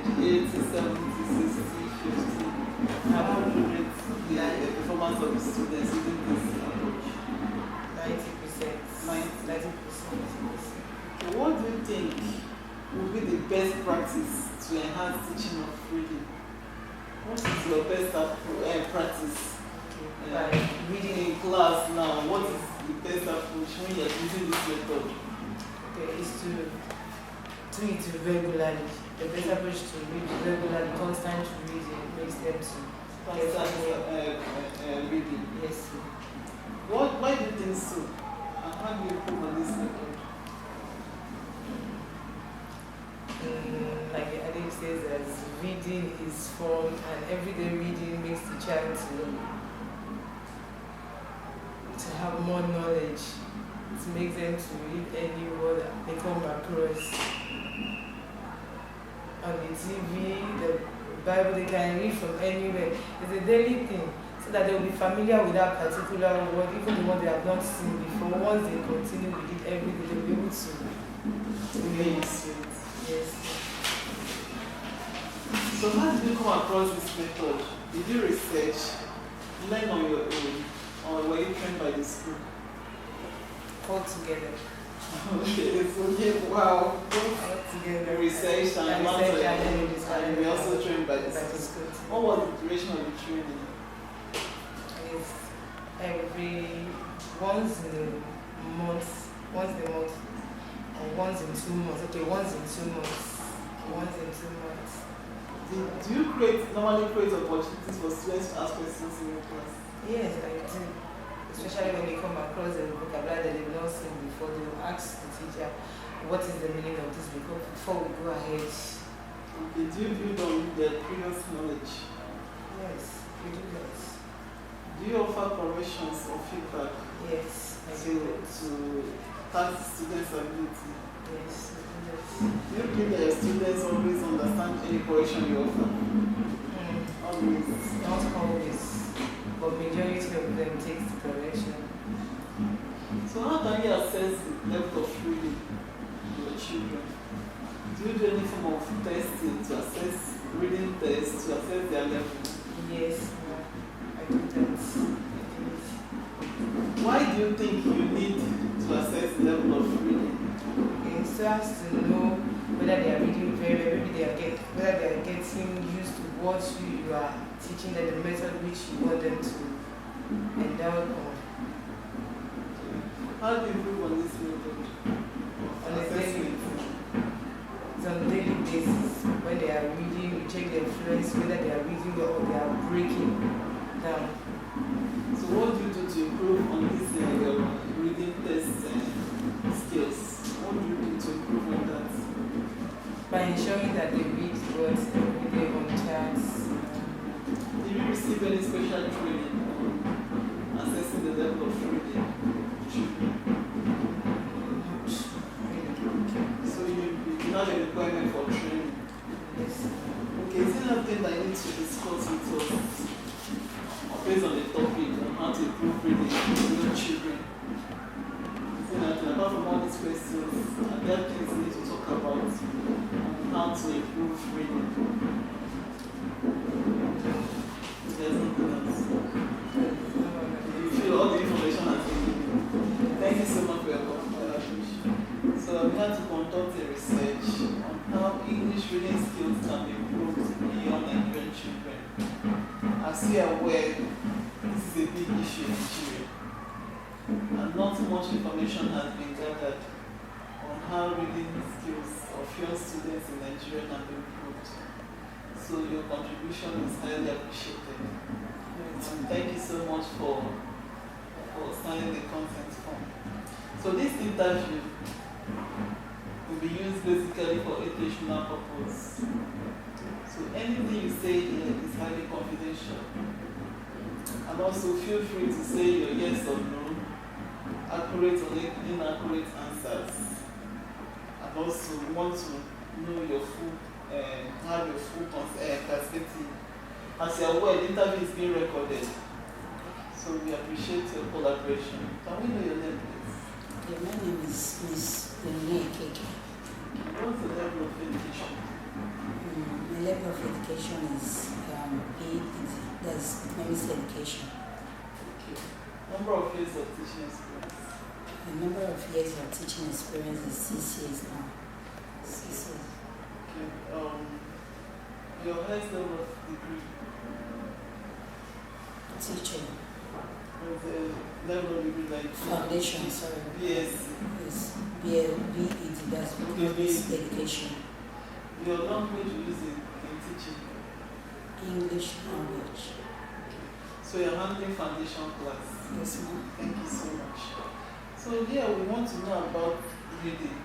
80, 70, 60, 50. How would you rate the performance of the students using this approach? 90%. 90%. Okay, what do you think would be the best practice to enhance teaching of reading? What is your best practice? Reading in class now, what is the best approach when you're using this method? Okay, is to do it regularly. The best approach to read regularly, constant reading makes them to reading. Yes. Why do you think so? And how do you improve on this method? Like I think it says that reading is fun, and everyday reading makes the child to have more knowledge. It makes them to read any word they come across on the TV, the Bible. They can read from anywhere. It's a daily thing, so that they will be familiar with that particular word, even the one they have not seen before. Once they continue with it every day, they'll be able to read it. Yes. So how did you come across this method? Did you research, learn on your own, or were you trained by the school? All together. Okay, so wow. All together. Research and learn, and we also trained by the school. school. What was the duration of the training? It's once in a month, or once in 2 months. Okay, once in 2 months. Do you normally create opportunities for students to ask questions in your class? Yes, I do. Especially when they come across a vocabulary that they've not seen before, they will ask the teacher, what is the meaning of this before we go ahead. Okay, do you build on their previous knowledge? Yes, we do that. Do you offer corrections or feedback? Yes, I do that. To test students' ability? Yes, I do that. Do you think that your students always understand any correction you offer? Always? Not always, but majority of them takes the correction. So how can you assess the level of reading to your children? Do you do any form of testing to assess reading tests to assess their level? Yes, I do that. Why do you think you need to assess the level of reading? So as to know whether they are reading very well, whether they are getting used to what you are teaching them, the method which you want them to endow on. How do you improve on this method? It's on a daily basis. When they are reading, we check their fluency, whether they are reading well or they are breaking down. So what do you do to improve on this your reading test skills? What do you do to improve on that? By ensuring that they read words every day on charts. Did you receive any special training on assessing the level of reading? So you have a requirement for training? Yes. Okay, is there anything that you need to discuss with us based on the topic on how to improve reading with your children? Is there anything, apart from all these questions, are there things you need to talk about on how to improve reading? There's nothing else. You feel all the information has been given. Thank you so much for your contribution. So we had to conduct a research on how English reading skills can be improved beyond Nigerian children. As you are aware, this is a big issue in Nigeria, and not much information has been gathered on how reading skills of young students in Nigeria can be improved. So your contribution is highly appreciated. And thank you so much for signing the consent form. So this interview will be used basically for educational purpose. So anything you say here is highly confidential. And also feel free to say your yes or no, accurate or inaccurate answers. And also we want to know your full, have your full perspective. As you are aware, the interview is being recorded. So we appreciate your collaboration. Can we know your name, please? Yeah, my name is Miss Keke. What's the level of education? My level of education is PED, that's economics education. Okay. Number of years of teaching experience. The number of years of teaching experience is 6 years now. 6 years. Okay. Your highest level of degree. Teaching. What's the level of degree like? Foundation, sorry. BSc. Yes. BED, that's economics education. Your language you use in teaching. English language. So you're handling foundation class. Yes, ma'am. Thank you so much. So here we want to know about reading.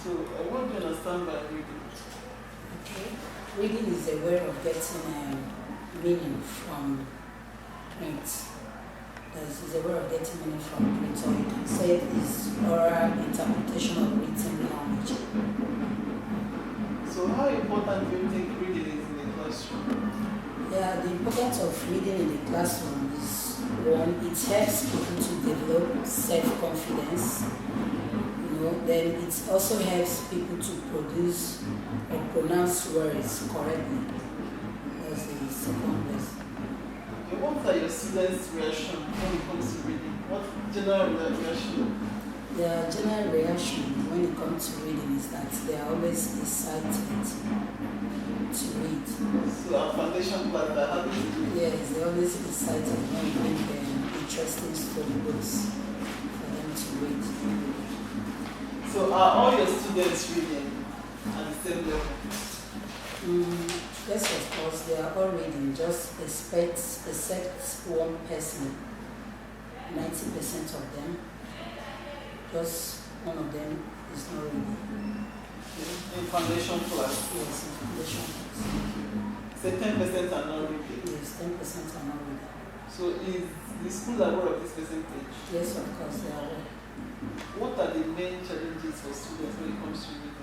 So what do you understand by reading? Okay. Reading is a way of getting meaning from print. Is a way of getting meaning from print. So you can say it is oral interpretation of written language. So how important do you think reading is in the classroom? Yeah, the importance of reading in the classroom is one, it helps people to develop self-confidence. Then it also helps people to produce or pronounce words correctly. That's the second best. Okay, what are your students' reaction when it comes to reading? What general reaction? Their general reaction when it comes to reading is that they are always excited to read. So our foundation class that happens to read. Yes, they're always excited when we bring them interesting storybooks for them to read. So are all your students reading at the same level? Yes, of course, they are all reading, just except one person, 90% of them. Just one of them is not reading. In foundation class? Yes, in foundation class. So 10% are not reading? Yes, 10% are not reading. So is the school aware of this percentage? Yes, of course, they are aware. What are the main challenges for students when it comes to reading?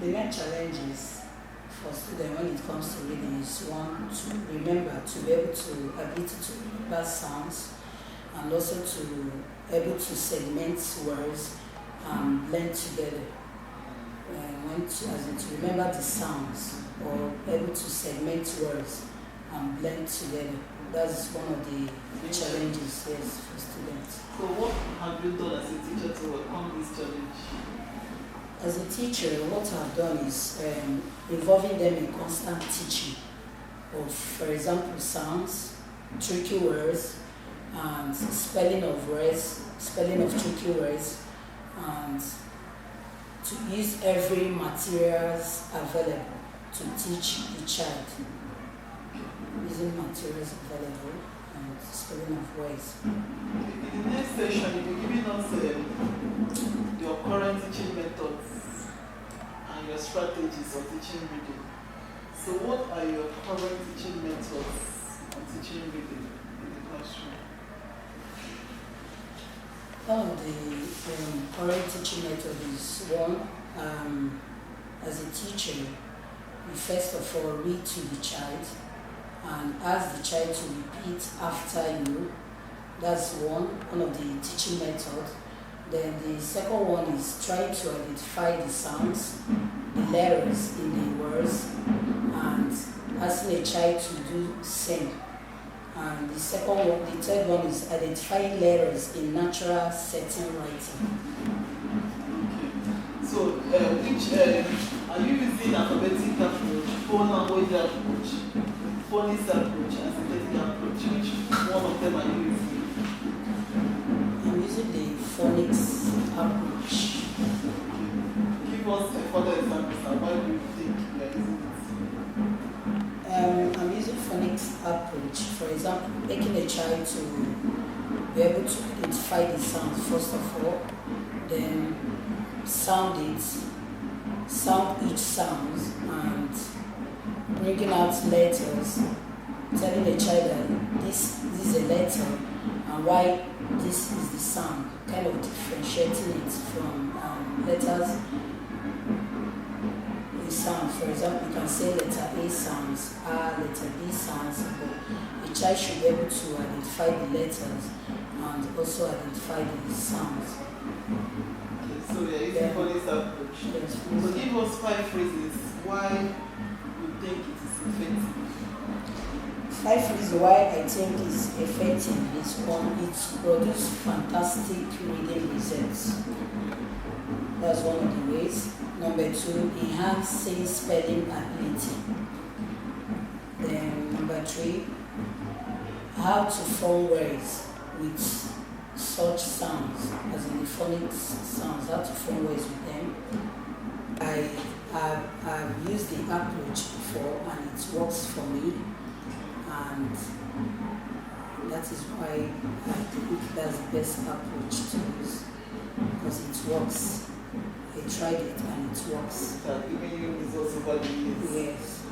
The main challenges for students when it comes to reading is one, to remember, to be able to ability to remember sounds, and also to able to segment words and blend together. To remember the sounds or able to segment words and blend together. That's one of the challenges, yes, for students. So what have you done as a teacher to overcome this challenge? As a teacher, what I've done is involving them in constant teaching of, for example, sounds, tricky words, and spelling of words, spelling of tricky words, and to use every materials available to teach the child. Using materials available and spelling of words. In the next session, you'll be giving us your current teaching methods and your strategies of teaching reading. So what are your current teaching methods on teaching reading in the classroom? One of the current teaching methods is one, as a teacher, you first of all read to the child and ask the child to repeat after you. That's one of the teaching methods. Then the second one is trying to identify the sounds, the letters in the words, and asking a child to do same. And the third one is identifying letters in natural setting writing. Okay. So are you using alphabetic approach, phone language approach, phonics approach, and synthetic approach? Which one of them are you using? I'm using the phonics approach. Give us a further example, sir. Why do you think you are using it? I'm using phonics approach. For example, making a child to be able to identify the sounds first of all, then sound each sound, and bringing out letters, telling the child that this is a letter and why this is the sound, kind of differentiating it from letters. The sound, for example, you can say letter A sounds A, letter B sounds, but the child should be able to identify the letters and also identify the sounds. Okay, so we are using phonics approach. Yes, So give us 5 reasons why you think it is effective. 5 reasons why I think it's effective is one, it produces fantastic reading results. That's one of the ways. Number 2, enhancing spelling ability. Then number 3, how to form words with such sounds, as in the phonics sounds, how to form words with them. I've used the approach before and it works for me, and that is why I think that's the best approach to use, because it works. I tried it and it works. It has given you results over the years. Yes.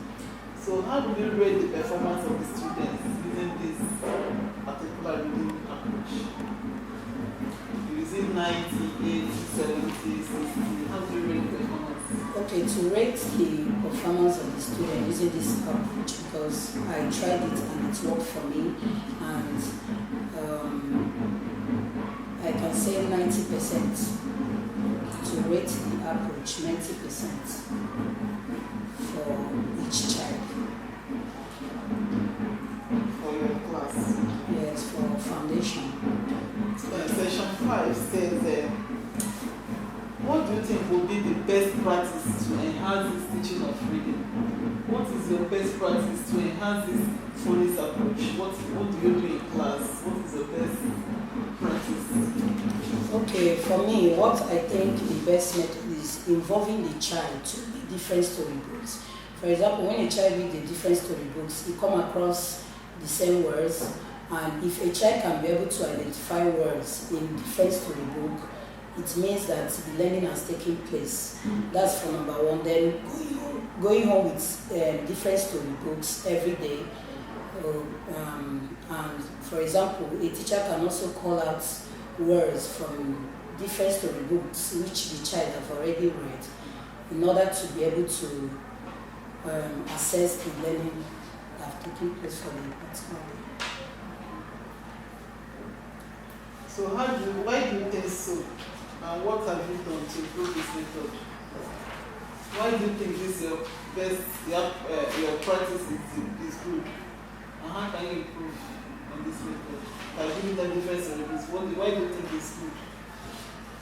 So how do you rate the performance of the students using this particular reading approach? Using 90, 80, 70, 60, how do you rate the performance? Okay, to rate the performance of the student using this approach, because I tried it and it worked for me, and I can say 90%. To rate the approach 90% for each child. For your class? Yes, for foundation. Section 5 says, what do you think will be the best practice to enhance this teaching of reading? What is your best practice to enhance this phonics approach? What do you do in class? What is your best practice? Okay, for me, what I think the best method is involving the child to read different storybooks. For example, when a child reads the different storybooks, he come across the same words, and if a child can be able to identify words in different storybook, it means that the learning has taken place. That's for number 1. Then going on with different storybooks every day. And for example, a teacher can also call out words from different storybooks which the child have already read, in order to be able to assess the learning that have taken place for the particular day. So why do you think so? And what have you done to improve this method? Why do you think this your best, your practice is good? And how can you improve on this method? By giving them different services, why do you think it's good?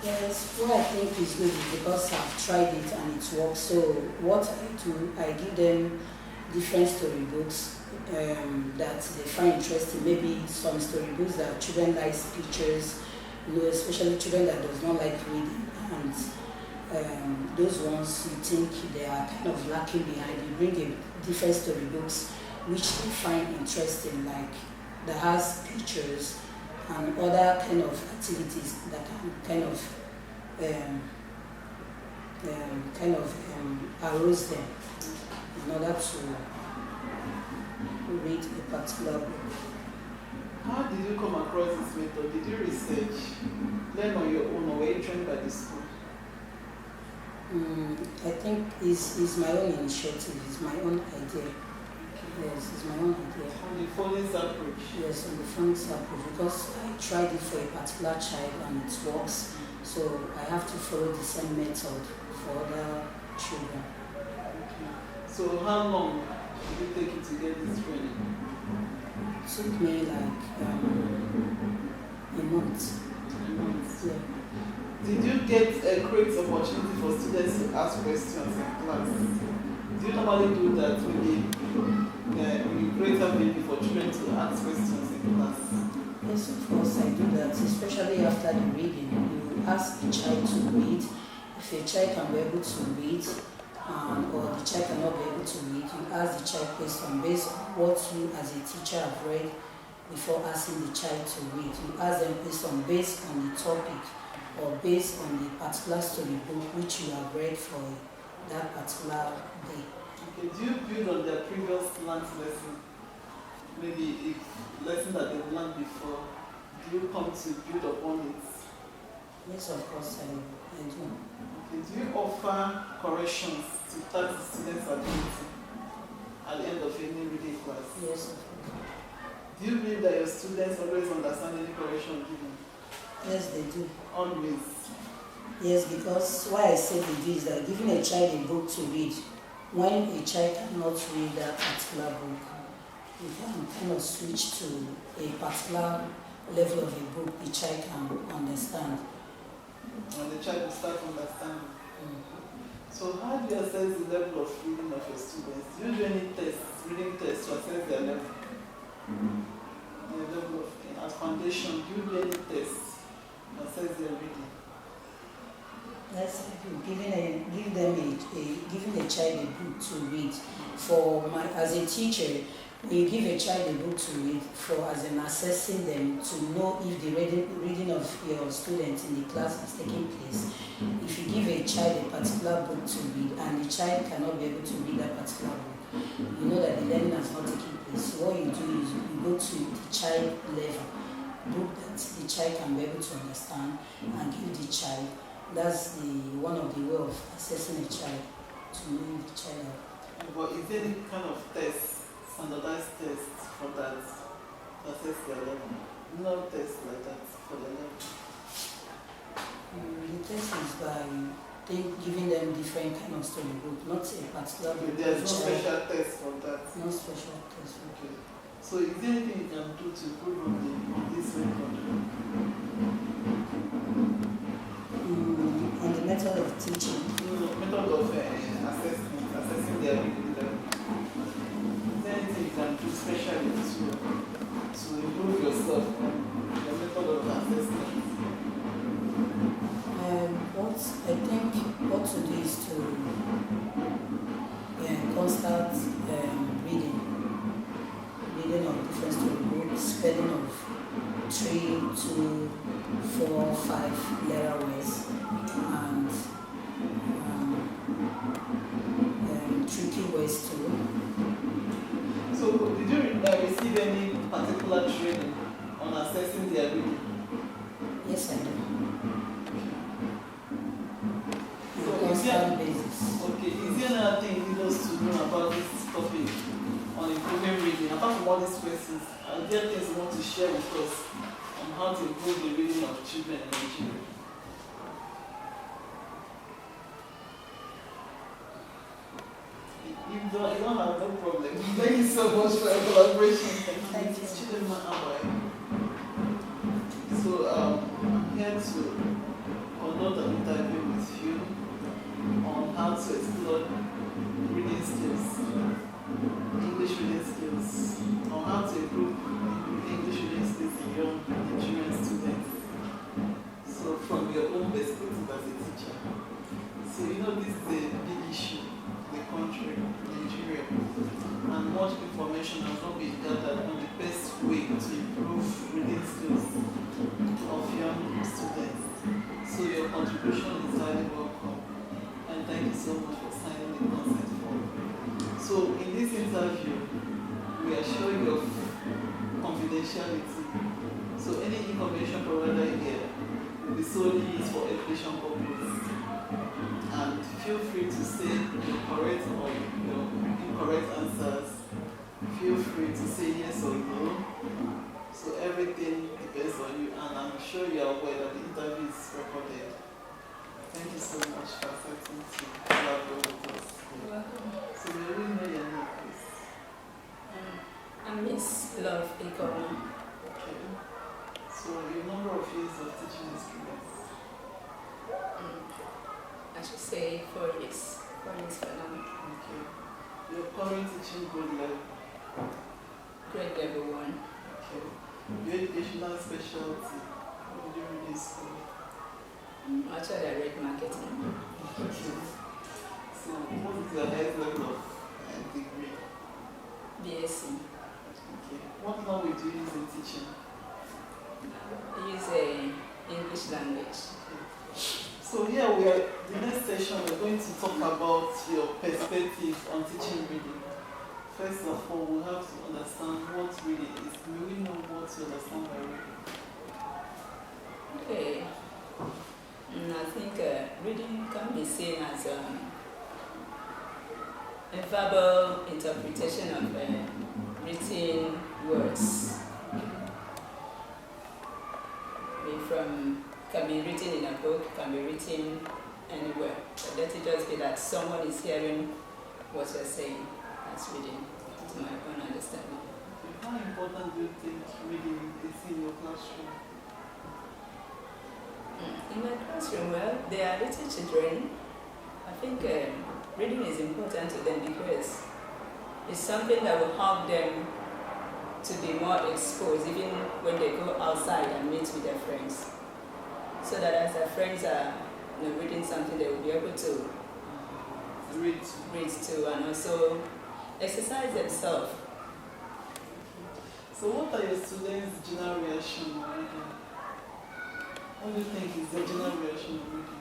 Yes, what I think is good is because I've tried it and it works. So what I do, I give them different storybooks that they find interesting. Maybe some storybooks that children like pictures, especially children that does not like reading, and those ones you think they are kind of lacking behind. You bring in different storybooks which they find interesting, like that has pictures and other kind of activities that can kind of arouse them in order to read a particular book. How did you come across this method? Did you research, learn on your own, or were you trained by the school? I think it's my own initiative, it's my own idea. Yes, it's my own idea. On the phonics approach? Yes, on the phonics approach, because I tried it for a particular child and it works, so I have to follow the same method for other children. Okay. So how long did it take you to get this training? It took me like a month. A month. Yeah. Did you get a great opportunity for students to ask questions in class? Do you normally do that when you create a venue for children to ask questions in class? Yes, of course I do that, especially after the reading. You ask the child to read. If a child can be able to read, or the child cannot be able to read, you ask the child question based on what you as a teacher have read before asking the child to read. You ask them question based on the topic or based on the particular storybook which you have read for that particular day. Okay, do you build on their previous learned lesson? Maybe a lesson that they've learned before, do you come to build upon it? Yes, of course I do. Okay, do you offer corrections to test the students' ability at the end of any reading class? Yes, of course. Do you believe that your students always understand any correction given? Yes, they do. Always. Yes, because why I say we do is that giving a child a book to read, when a child cannot read that particular book, you can kind of switch to a particular level of a book the child can understand. And the child will start understanding. Mm. So how do you assess the level of reading of your students? Do you do any tests, reading tests to assess their level? The level of, as foundation, do you do any tests to assess their reading? That's giving a child a book to read. As a teacher, we give a child a book to read as in assessing them to know if the reading of your students in the class is taking place. If you give a child a particular book to read and the child cannot be able to read that particular book, you know that the learning has not taken place. So what you do is you go to the child level, book that the child can be able to understand, and give the child. That's one of the way of assessing a child, to know the child. But is there any kind of test, standardized test for that, to assess their level? No test like that for the level. The test is by giving them different kind of storybook, not a particular book. There's no special test for that. No special test. Okay. So is there anything you can do to improve on this record? On the method of teaching. Method of assessing their reading level. Is there anything you can do specially to improve yourself on the method of assessment? I think what to do is to constant reading of different storybooks, spelling of 3, 2, 4, 5 letter words, and tricky words too. So, did you receive any particular training on assessing their reading? Yes, I do. So, Constant basis. Okay, is there another thing you need us to know about this topic on improving reading? Apart from all these questions, are there things you want to share with us on how to improve the reading of children in Nigeria? You don't have no problem. Thank you so much for your collaboration. Thank you. Children So I'm here to conduct an interview with you on how to explore reading skills, English reading skills, on how to improve English reading skills in young Nigerian students. So from your own perspective as a teacher. So you know this is a big issue in the country, Nigeria, and much information has not been gathered on the best way to improve reading skills of young students. So your contribution is highly welcome, and thank you so much for signing the consent form. So in this interview, we assure you of confidentiality. So any information provided here will be solely used for education purposes. And feel free to say your correct or your incorrect answers. Feel free to say yes or no. So everything depends on you, and I'm sure you are aware that the interview is recorded. Thank you so much for accepting to collaborate with us. You're welcome. So may we know your name, please? I'm Miss Love Ikoma. Okay. So your number of years of teaching experience? I should say 4 years. 4 years for now. Okay. Your current teaching grade level? Grade level 1. Okay. Your educational specialty? What did you read in school? Actually, I read marketing. Okay. So what is your highest level of degree? BSc. Okay. What language do you use in teaching? I use English language. So here we are, the next session we're going to talk about your perspective on teaching reading. First of all, we have to understand what reading is. May we know what to understand by reading? Okay. I think reading can be seen as a verbal interpretation of written words. From can be written in a book, can be written anywhere. But let it just be that someone is hearing what you're saying. That's reading, to my own understanding. How important do you think reading is in your classroom? In my classroom, well, they are little children. I think reading is important to them because it's something that will help them to be more exposed even when they go outside and meet with their friends. So that as their friends are reading something, they will be able to read too and also exercise themselves. So what are your students' general reaction on reading? What do you think is the general reaction on reading?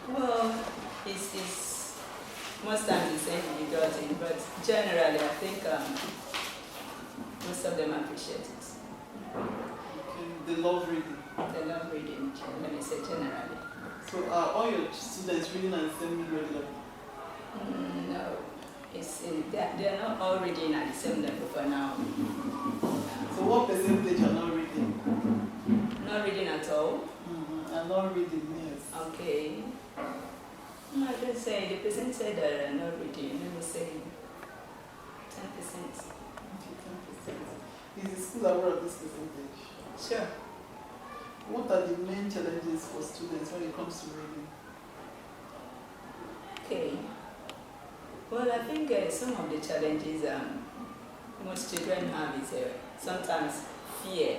Well, it's most times it's individual thing, but generally I think most of them appreciate it. Okay, they love reading. They love reading, let me say generally. So are all your students reading at the same grade level? No, they are not all reading at the same level for now. So what percentage are not reading? Not reading at all? Are not reading, yes. Okay. I can say the percentage that are not reading, let me say 10%. Okay, 10%. Is the school aware of this percentage? Sure. What are the main challenges for students when it comes to reading? Okay. Well, I think some of the challenges most children have is sometimes fear.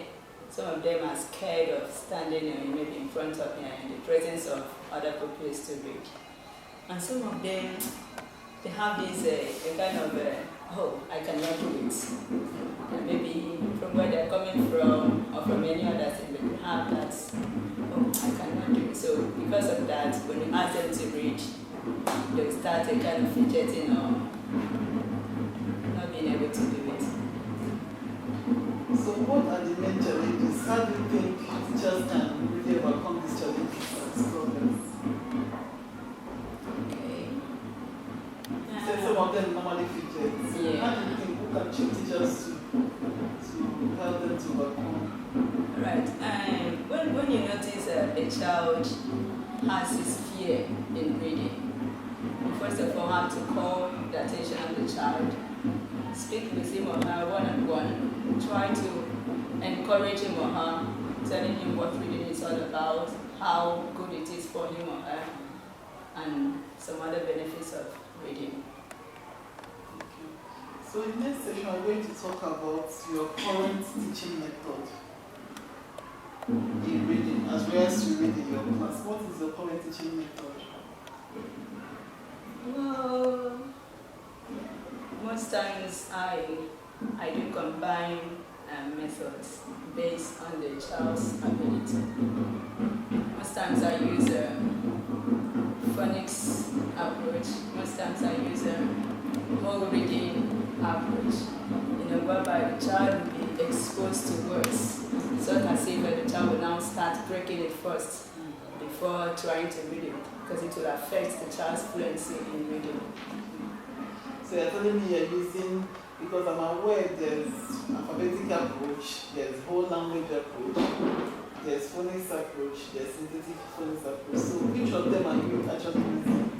Some of them are scared of standing maybe in front of in the presence of other pupils to read. And some of them, they have this a kind of, oh, I cannot do it. And maybe from where they're coming from or from any other thing, they have that, oh, I cannot do it. So because of that, when you ask them to read, they'll start a kind of fidgeting or not being able to do it. So what are the main challenges? How do you think teachers can really overcome these challenges and problems? Okay. So some of them normally fidget. Yeah. How do you think who can train teachers to help them to overcome? Right. When you notice a child has this fear in reading, you first of all have to call the attention of the child, speak with him or her one-on-one, try to encourage him or her, telling him what reading is all about, how good it is for him or her, and some other benefits of reading. Okay. So in the next session, we're going to talk about your current teaching method in reading, as well as you read in your class. What is your current teaching method? Well, most times I do combine methods based on the child's ability. Most times I use a phonics approach. Most times I use a whole reading approach. Whereby the child will be exposed to words. So as if the child will now start breaking it first before trying to read it, because it will affect the child's fluency in reading. So you're telling me you're using, because I'm aware there's alphabetic approach, there's whole language approach, there's phonics approach, there's synthetic phonics approach. So which of them are you actually using?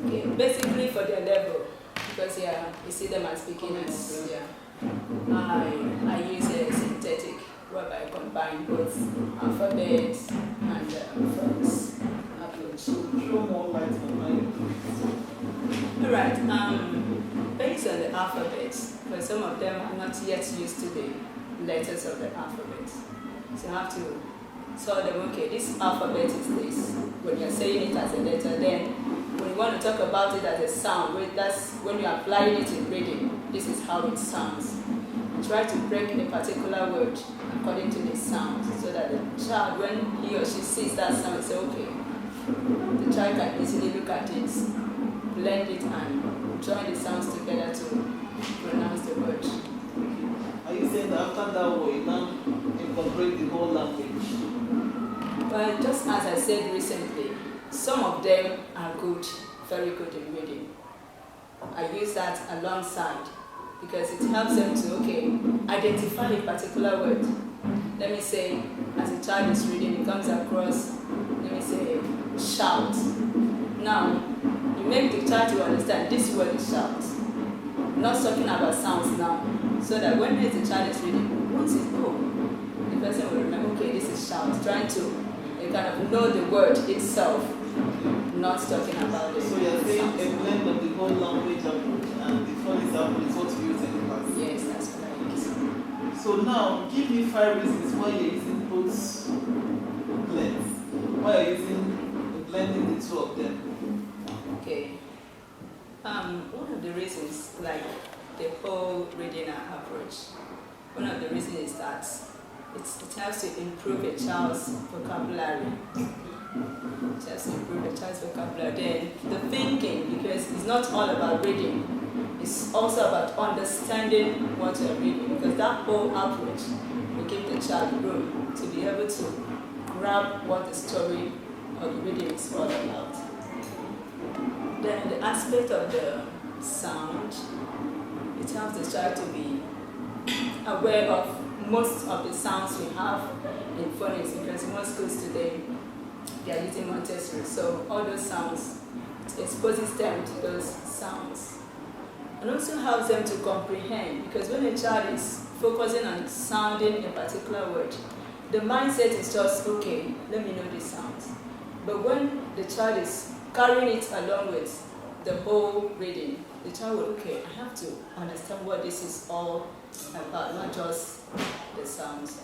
Okay, basically for their level, because you see them as beginners. I use a synthetic, whereby I combine both alphabets and phonics approach. Show more light on how you do it. Alright, based on the alphabet, but some of them are not yet used to the letters of the alphabet. So you have to tell them, okay, this alphabet is this. When you're saying it as a letter, then when you want to talk about it as a sound, that's when you're applying it in reading, this is how it sounds. Try to break a particular word according to the sound, so that the child, when he or she sees that sound, say, okay, the child can easily look at it, blend it, and join the sounds together to pronounce the word. Are you saying that after that word, you now incorporate the whole language? But just as I said recently, some of them are good, very good in reading. I use that alongside because it helps them to, identify a particular word. let me say, as a child is reading, it comes across, let me say, shout. Now, you make the child to understand this word is shout. Not talking about sounds now, so that when the child is reading, once it's the person will remember, okay, this is shout, trying to kind of know the word itself, not talking about it. So you're saying a blend of the whole language approach and the fun example is what you use in class? Yes, that's correct. So now, give me 5 reasons why you're using both blends. Why you're blending the two of them? Okay. One of the reasons, like the whole reading approach, one of the reasons is that it helps to improve a child's vocabulary. It helps to improve a child's vocabulary. Then the thinking, because it's not all about reading, it's also about understanding what you're reading, because that whole approach will give the child room to be able to grab what the story or the reading is all about. Then the aspect of the sound, it helps the child to be aware of most of the sounds we have in phonics, because in most schools today, they are using Montessori. So all those sounds, it exposes them to those sounds. And also helps them to comprehend, because when a child is focusing on sounding a particular word, the mindset is just, okay, let me know these sounds. But when the child is carrying it along with the whole reading, the child will, okay, I have to understand what this is all about, not just the sounds.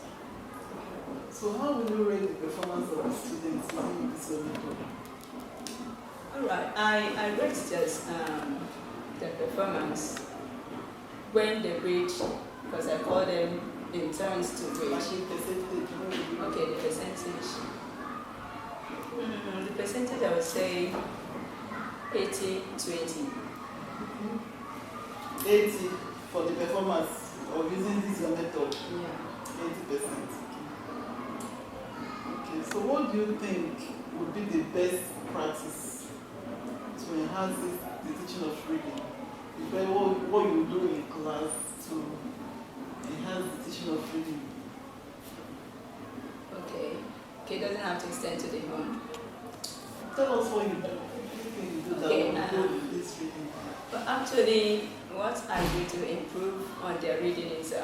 So how will you rate the performance of the students using this method? Alright, I rate just the performance when they read, because I call them in turns to read. Okay, the percentage. The percentage I would say 80-20. 80 for the performance of using this method. Yeah. 80%. Okay, so what do you think would be the best practice to enhance the teaching of reading? What you do in class to enhance the teaching of reading? Okay, it doesn't have to extend to the home. Tell us what you do. Anything you do that Okay, will go with this reading. But actually, what I do to improve on their reading is,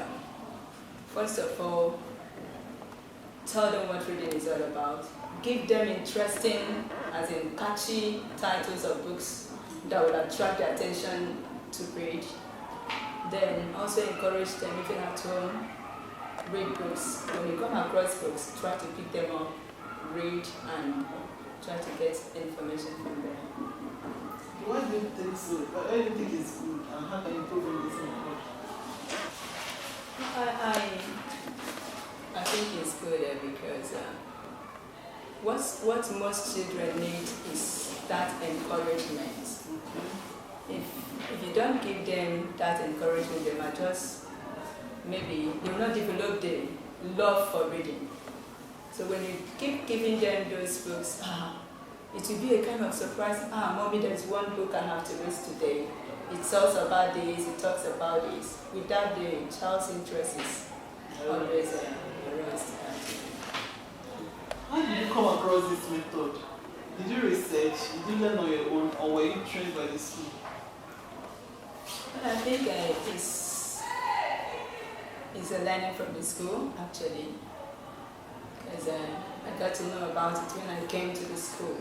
first of all, tell them what reading is all about. Give them interesting, as in catchy titles of books that will attract their attention to read. Then also encourage them, even at home, read books. When you come across books, try to pick them up, read, and try to get information from there. Why do you think so? Why do you think it's good, and how can you improve on this method? I think it's good because what most children need is that encouragement. If you don't give them that encouragement, they might just, maybe they will not develop the love for reading. So when you keep giving them those books, it will be a kind of surprise. Mommy, there's one book I have to read today. It talks about this, it talks about this. Without the child's interest is always aroused. How did you come across this method? Did you research? Did you learn on your own, or were you trained by the school? Well, I think it's a learning from the school, actually. Because I got to know about it when I came to the school.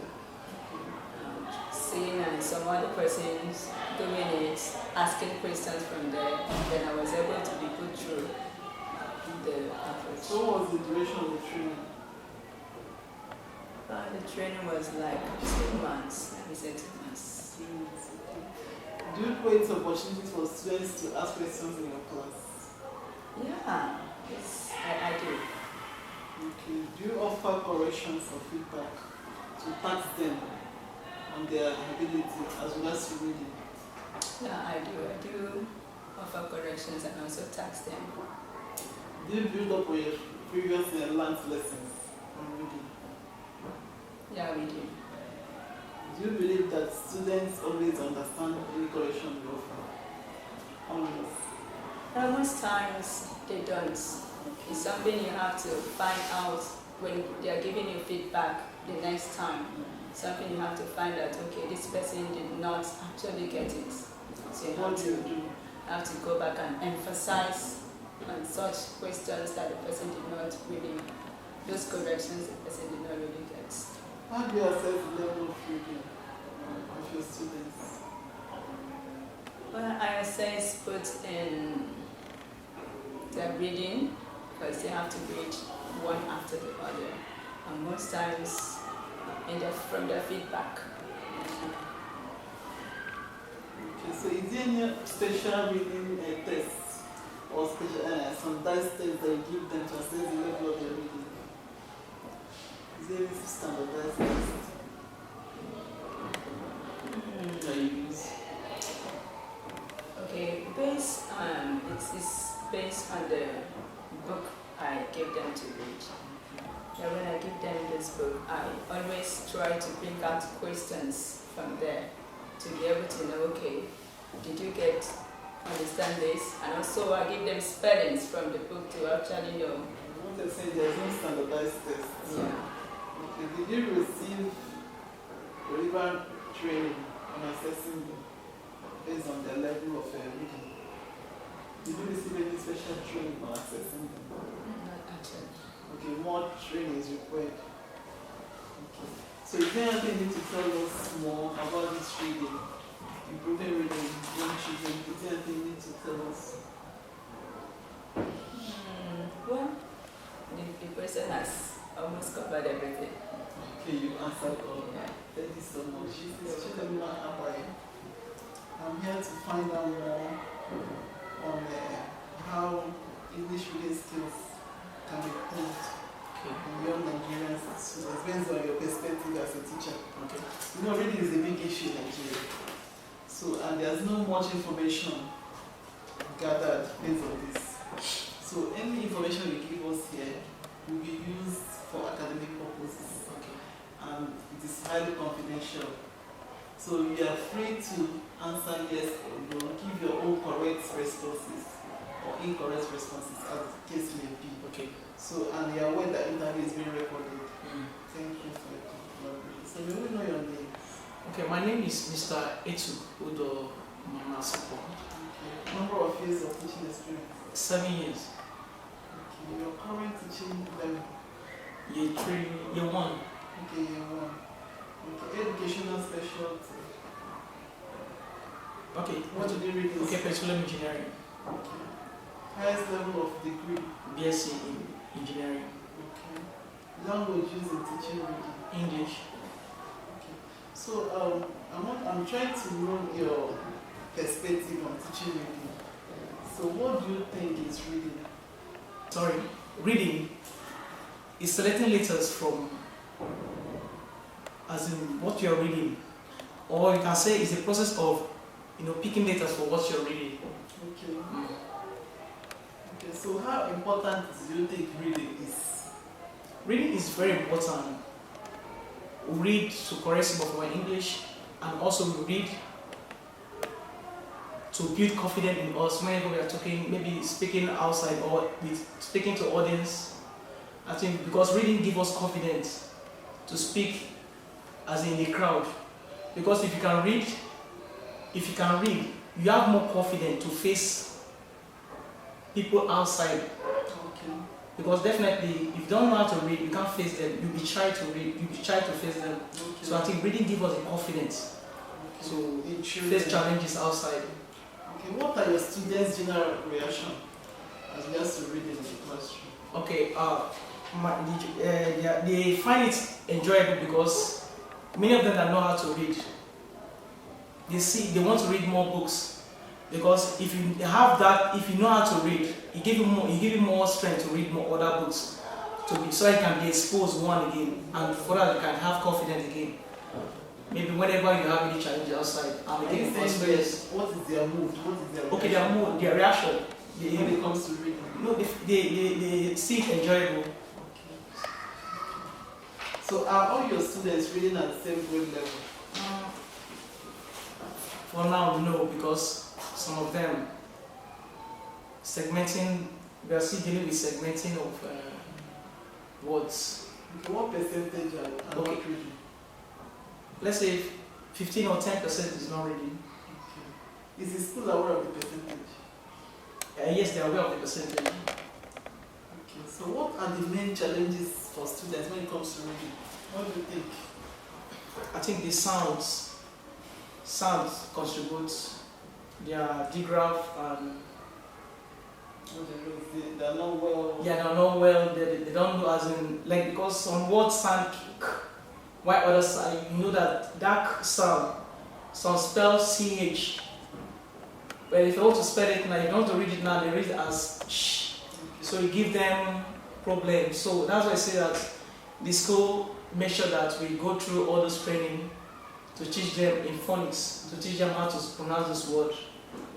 Seeing some other persons doing it, asking questions from there, then I was able to be put through the approach. So what was the duration of the training? The training was like 2 months. Let me say 2 months. 3 months, okay. Do you create opportunities for students to ask questions in your class? Yeah, yes, I do. Okay. Do you offer corrections or feedback to tax them on their ability as well as reading? Yeah, I do offer corrections and also tax them. Do you build up on your previously learned lessons on reading? Yeah, we do. Do you believe that students always understand any correction you offer? Almost. Most times they don't. It's something you have to find out when they are giving you feedback the next time. Something you have to find out, okay, this person did not actually get it. So you What do you do? have to go back and emphasize on such questions that the person did not really, those corrections the person did not really get. How do you assess the level of reading of your students? Well, I assess both in their reading, because they have to read one after the other, and most times from their feedback. Okay, so is there any special reading tests or special standardized tests that you give them to assess the level of their reading? Is there any standardized test that you use? Okay, it's based on the book I give them to read. Yeah, when I give them this book, I always try to bring out questions from there to be able to know, okay, did you understand this? And also I give them spellings from the book to actually know. What you're saying, there's no standardized test. Yeah. Okay, did you receive relevant training on assessing them based on their level of reading? Did you receive any special training on assessing them? Not actually. Okay, more training is required. Okay. So is there anything you need to tell us more about this reading? Improving reading, young children, is there anything you need to tell us? Well, the person has almost covered everything. Okay, you answered all. Yeah. Thank you so much. This is Chidema Abai. I'm here to find out more on how English reading skills can be improved in young Nigerian students based on your perspective as a teacher. Okay. You know, reading is a big issue in Nigeria. So, and there's not much information gathered based on this. So, any information you give us here will be used for academic purposes. Okay. And it is highly confidential. So you are free to answer yes or no, give your own correct responses or incorrect responses as the case may be. Okay. So, and you are aware that interview is being recorded. Mm. Thank you for your collaboration. So may we know your name? Okay, my name is Mr. Etu Udo Manasapo. Okay. Number of years of teaching experience? 7 years. Okay. Your current teaching level? Year 3, year 1. Okay, year 1. Okay. Educational specialty? Okay. What did you read this? Okay, petroleum engineering. Okay. Highest level of degree? BSc in engineering. Okay. Language used in teaching reading? English. Okay. So I'm trying to know your perspective on teaching reading. So what do you think is reading? Sorry, reading is selecting letters from, as in what you're reading, or you can say it's a process of, picking letters for what you're reading. Okay. Okay. So how important do you think reading is? Reading is very important. We read to correct some of our English, and also we read to build confidence in us whenever we are talking, maybe speaking outside or with speaking to audience. I think because reading gives us confidence to speak as in the crowd. Because if you can read, you have more confidence to face people outside. Okay. Because definitely, if you don't know how to read, you can't face them. You'll be shy to read. You'll be shy to face them. Okay. So I think reading gives us the confidence Okay. to In face challenges outside. Okay. What are your students' general reaction as regards to reading in the classroom? Okay, they find it enjoyable because many of them that know how to read, they want to read more books. Because if you have that, if you know how to read, it give you more strength to read more other books, so you can be exposed one again, and for that you can have confidence again. Maybe whenever you have any challenge outside, and Are you again, saying this? What is their mood? What is their okay, reaction? their reaction, when it comes to reading? they see it enjoyable. Okay. So are all your students reading at the same grade level? For now, no, because some of them segmenting we are still dealing with segmenting of words. What percentage are Okay. not reading? Let's say 15 or 10% is not reading. Okay. Is the school aware of the percentage? Yes, they are aware of the percentage. Okay. So what are the main challenges for students when it comes to reading? What do you think? I think the sounds contribute. Their digraph and They are not well. yeah, they don't know well. They don't know as in like because some words sound k, while others you know that dark sound. Some spell ch. But if you want to spell it now, you don't want to read it now. They read it as sh. So you give them problems. So that's why I say that the school make sure that we go through all this training to teach them in phonics, to teach them how to pronounce this word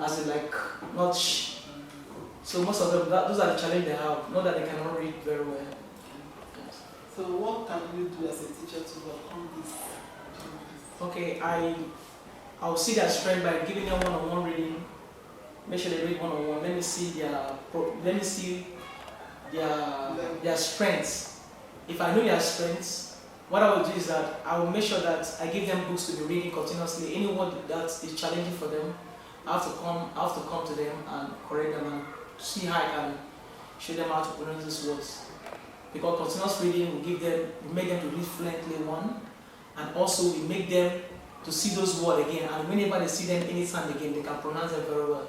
as in like not sh. So most of them, those are the challenges they have, not that they cannot read very well. Yes. So what can you do as a teacher to overcome this challenges? Okay, I'll see their strength by giving them one-on-one reading. Make sure they read one-on-one. Let me see their strengths. If I know their strengths, what I will do is that I will make sure that I give them books to be reading continuously. Any word that is challenging for them, I have to come to them and correct them and see how I can show them how to pronounce these words. Because continuous reading will make them to read fluently one, and also we make them to see those words again, and whenever they see them anytime again, they can pronounce them very well.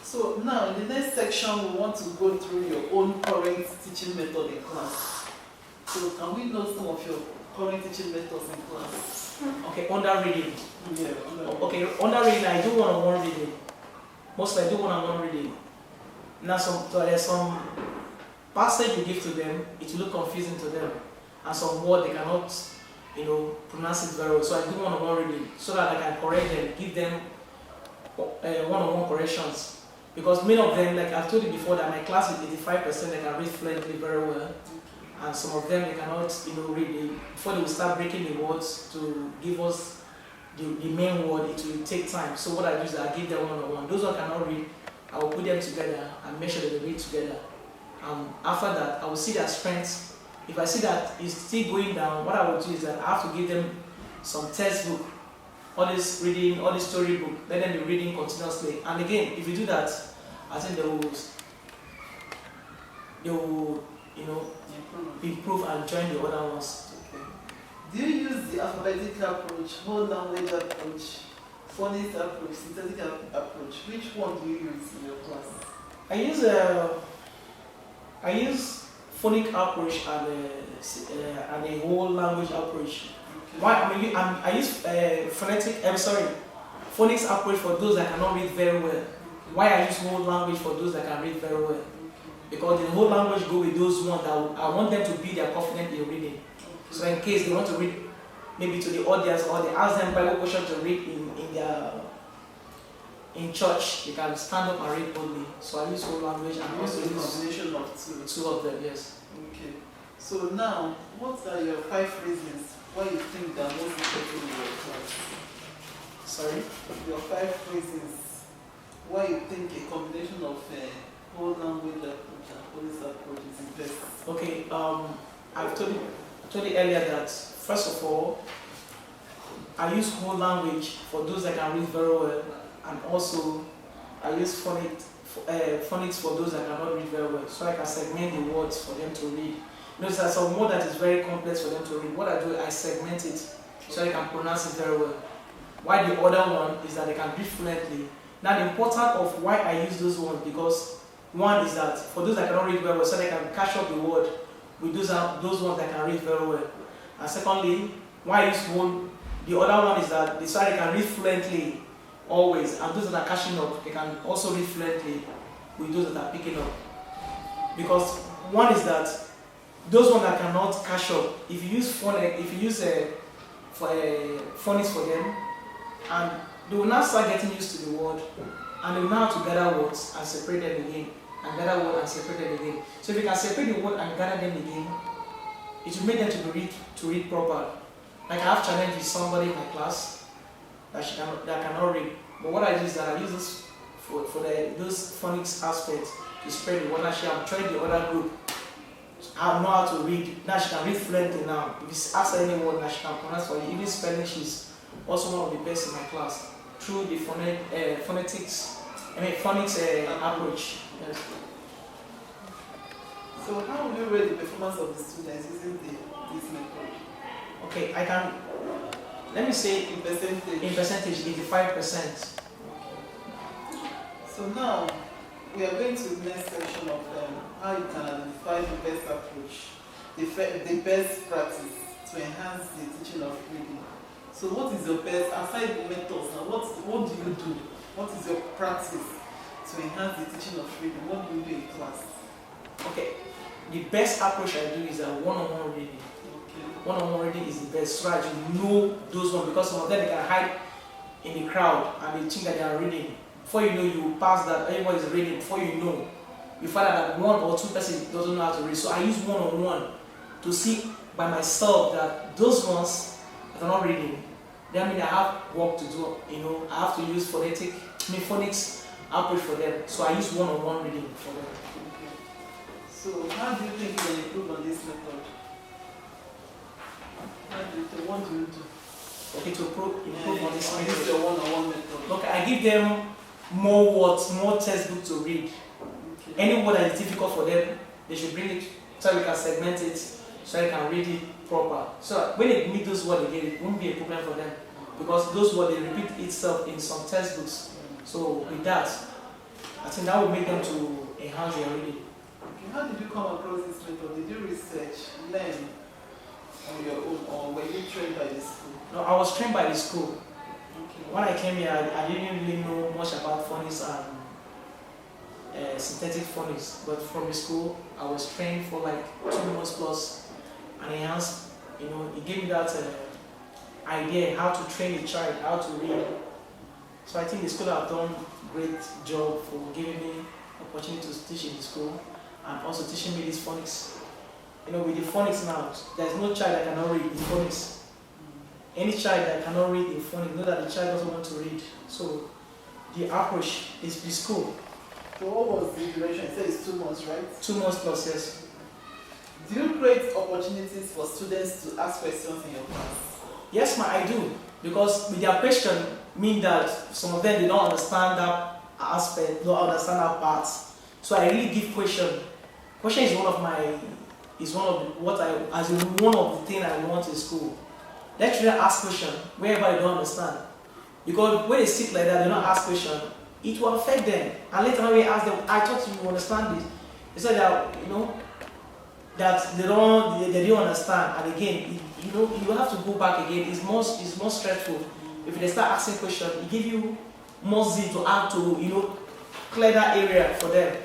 So now in the next section we want to go through your own current teaching method in class. So can we know some of your current teaching methods in class? Okay, under reading. Yeah. Okay, under reading I do one-on-one reading. Mostly I do one-on-one reading. Now there's some passage you give to them, it will look confusing to them, and some word they cannot, pronounce it very well. So I do one-on-one reading so that I can correct them, give them one-on-one corrections. Because many of them, like I've told you before, that my class is 85% they can read fluently very well, and some of them they cannot, read. Before they will start breaking the words to give us the main word, it will take time. So what I do is I give them one-on-one. Those who cannot read, I will put them together and make sure that they read together. After that, I will see their strengths. If I see that it's still going down, what I will do is that I have to give them some textbook, all this reading, all this storybook, let them be reading continuously. And again, if you do that, I think they will improve and join the other ones. Okay. Do you use the alphabetical approach, whole language approach, phonics approach, synthetic approach? Which one do you use in your class? I use phonic approach and a whole language approach. Okay. Why? I use phonics approach for those that cannot read very well. Why I use whole language for those that can read very well? Because the whole language go with those ones that I want them to be their confident in reading. So in case they want to read maybe to the audience or they ask them Bible question to read in church, they can stand up and read boldly. So I use whole language and also use a use combination of two of them, yes. Okay. So now, what are your 5 reasons why you think that most people in your class? Sorry? Your 5 reasons why you think a combination of whole language approach and phonics approach is the best? Okay, I've told you earlier that first of all, I use whole language for those that can read very well, and also I use phonics for those that cannot read very well, so I can segment the words for them to read. There's some word that is very complex for them to read. What I do, I segment it so they can pronounce it very well. While the other one is that they can read fluently. Now the importance of why I use those ones, because one is that for those that cannot read very well, so they can catch up the word with those ones that can read very well. And secondly, why I use the other one is that they can read fluently always, and those that are catching up, they can also read fluently with those that are picking up. Because one is that those ones that cannot catch up, if you use phonics for them, and they will now start getting used to the word, and they will know how to gather words and separate them again, and gather words and separate them again. So if you can separate the word and gather them again, it will make them to read proper. Like I have challenged with somebody in my class that cannot read. But what I do is that I use this those phonics aspects to spread the word. Now she have joined the other group. I know how to read. Now she can read fluently now. If you ask her any word, now she can pronounce for you. Even spelling, she's also one of the best in my class through the phonics approach. Yes. So how would you rate the performance of the students using this method? Okay, I can, let me say In percentage. in percentage, 85%. So now we are going to the next section of how you can identify the best approach, the best practice to enhance the teaching of reading. So what is your best, aside the methods, now what do you do? What is your practice to enhance the teaching of reading? What do you do in class? Okay, the best approach I do is a one-on-one reading. Okay. One-on-one reading is the best, so that you know those ones, because some of them they can hide in the crowd and they think that they are reading. Before you know, you pass that everyone is reading. Before you know, you find out that one or two persons doesn't know how to read. So I use one-on-one to see by myself that those ones that are not reading, that means I have work to do. I have to use phonics approach for them. So I use one-on-one reading for them. Okay. So how do you think you can improve on this method? What do you do? Okay, to improve on this This method. is your one-on-one method. Okay, I give them more words, more textbook to read. Okay. Any word that is difficult for them, they should bring it so we can segment it, so they can read it proper. So when they meet those words again, it won't be a problem for them, because those words they repeat itself in some textbooks. So with that, I think that will make them to enhance their reading. Okay. How did you come across this method? Did you research, learn on your own, or were you trained by the school? No, I was trained by the school. Okay. When I came here, I didn't really know much about phonics and synthetic phonics, but from the school, I was trained for like 2 months plus, and enhanced. It gave me that idea how to train a child, how to read. So I think the school have done great job for giving me opportunity to teach in the school, and also teaching me this phonics. With the phonics now, there's no child that cannot read in phonics. Any child that cannot read in phonics, know that the child doesn't want to read. So the approach is the school. So what was the duration? You said it's 2 months, right? 2 months plus, yes. Do you create opportunities for students to ask questions in your class? Yes, I do. Because with their question, mean that some of them they don't understand that aspect, don't understand that part. So I really give question. Question is one of the things I want in school. Let children ask question wherever they don't understand. Because when they sit like that, they don't ask question, it will affect them. And later when we ask them, I thought you understand this. They said that that they don't understand. And again, you have to go back again. It's more stressful. If they start asking questions, it gives you more zeal to have to clear that area for them.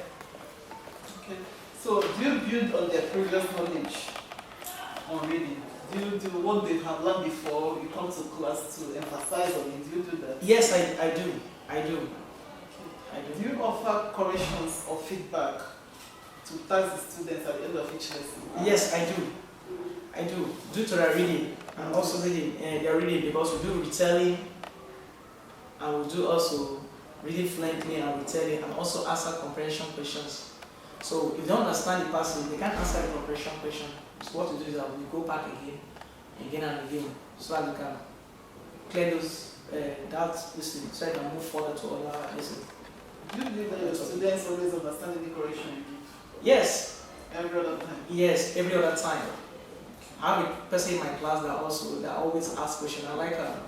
Okay. So do you build on their previous knowledge on reading? Do you do what they have learned before you come to class to emphasize on it? Do you do that? Yes, I do. Okay. Do you offer corrections or feedback to task the students at the end of each lesson? Yes, I do. Due to their reading and also their reading, because we do retelling and we do also reading fluently and retelling, and also answer comprehension questions. So if they don't understand the passage, they can't answer the comprehension question. So what we do is that we go back again and again, so that we can clear those doubts, so they can move further to other lessons. Do you believe that your students always understand any correction you give? Yes. Every other time? Yes, every other time. I have a person in my class that always asks questions. I like her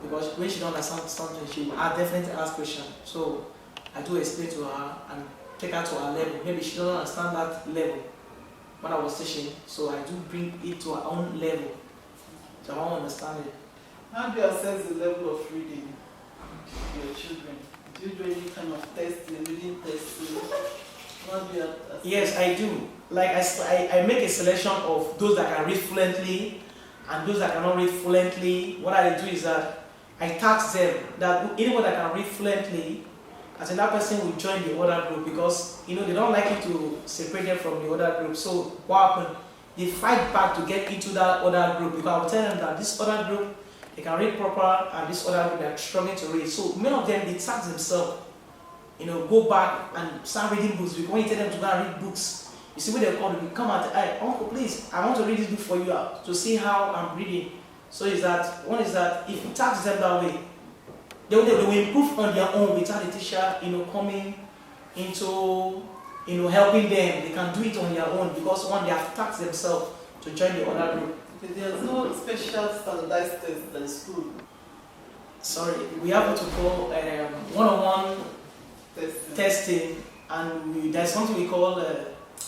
because when she don't understand something, she will definitely ask questions. So I do explain to her and take her to her level. Maybe she doesn't understand that level when I was teaching, so I do bring it to her own level, so I won't understand it. How do you assess the level of reading to your children? Do you do any kind of testing, reading testing? How do you assess? Yes, I do. Like I make a selection of those that can read fluently and those that cannot read fluently. What I do is that I task them that anyone that can read fluently, I think that person will join the other group, because they don't like you to separate them from the other group. So what happened? They fight back to get into that other group, because I will tell them that this other group they can read proper and this other group they are struggling to read. So many of them they task themselves go back and start reading books. Because when you tell them to go and read books, you see what they call them, come out, hey, uncle, please, I want to read this book for you to see how I'm reading. So one is that if you tax them that way, they will improve on their own without the teacher, coming into, helping them. They can do it on their own because one, they have taxed themselves to join the other group. Okay, there's no special standardized test in school. Sorry, we have what we call one-on-one Testing. testing, and there's something we call. And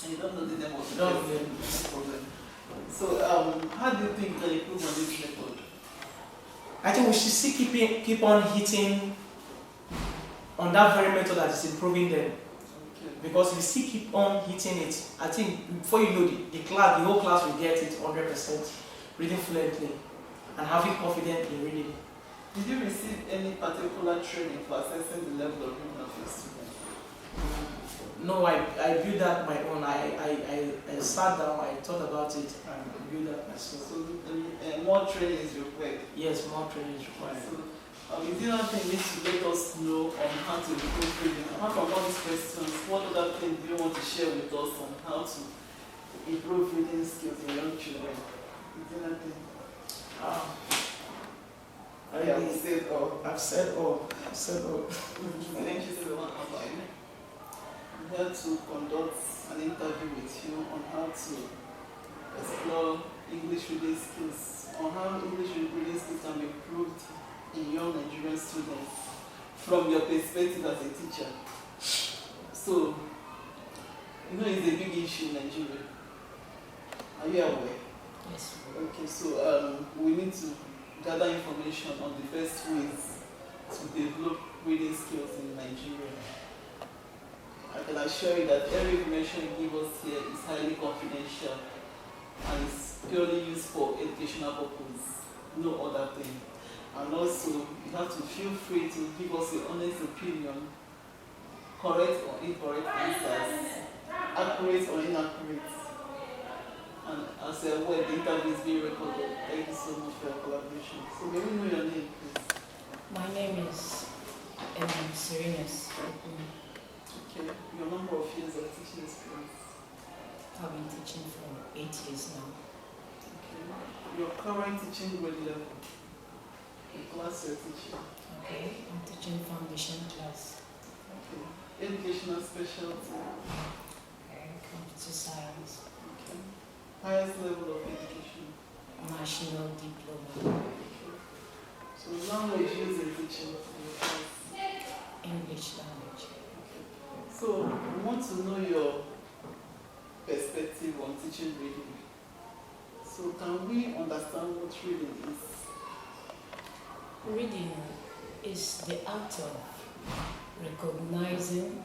you don't know the name of the No. test. No problem. So, how do you think you can improve on this method? I think we should still keep on hitting on that very method that is improving them. Okay. Because if you still keep on hitting it, I think before you know the whole class will get it 100% reading fluently and having confidence in reading. Did you receive any particular training for assessing the level of reading of your students? No, I built that my own. I sat down, I thought about it, and built that myself. So, more training is required. Yes, more training is required. So, is there anything you need to let us know on how to improve reading? Apart from all these questions, what other things do you want to share with us on how to improve reading skills in young children? Is there anything? I've said all. I've said all. Thank you so much, Papa. I'm here to conduct an interview with you on how to explore English reading skills, on how English reading skills can be improved in young Nigerian students from your perspective as a teacher. So, it's a big issue in Nigeria. Are you aware? Yes. Okay, so we need to gather information on the best ways to develop reading skills in Nigeria. I can assure you that every information you give us here is highly confidential and is purely used for educational purposes, no other thing. And also, you have to feel free to give us your honest opinion, correct or incorrect answers, accurate or inaccurate. And as you're aware, the interview is being recorded. Thank you so much for your collaboration. So may we know your name, please? My name is Serenus. Okay. Your number of years of teaching experience? I've been teaching for 8 years now. Okay. Your current teaching grade level? The class you're teaching? Okay, I'm teaching foundation class. Okay. Educational specialty? Computer science. Okay. Highest level of education? National diploma. Okay. So language used in teaching in your class? English language. So we want to know your perspective on teaching reading. So can we understand what reading is? Reading is the act of recognizing,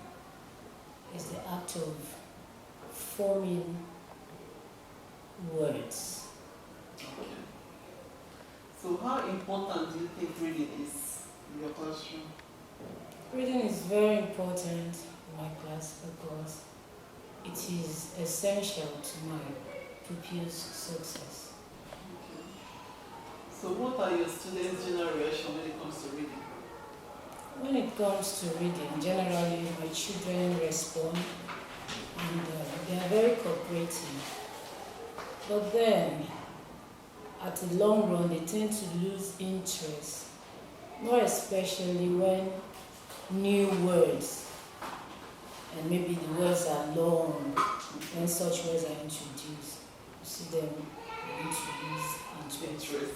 is the act of forming words. Okay. So how important do you think reading is in your classroom? Reading is very important in my class because it is essential to my pupils' success. Okay. So what are your students' general reaction when it comes to reading? When it comes to reading, generally my children respond and they are very cooperative. But then, at the long run, they tend to lose interest, more especially when new words, and maybe the words are long, when such words are introduced, you see them begin to lose interest.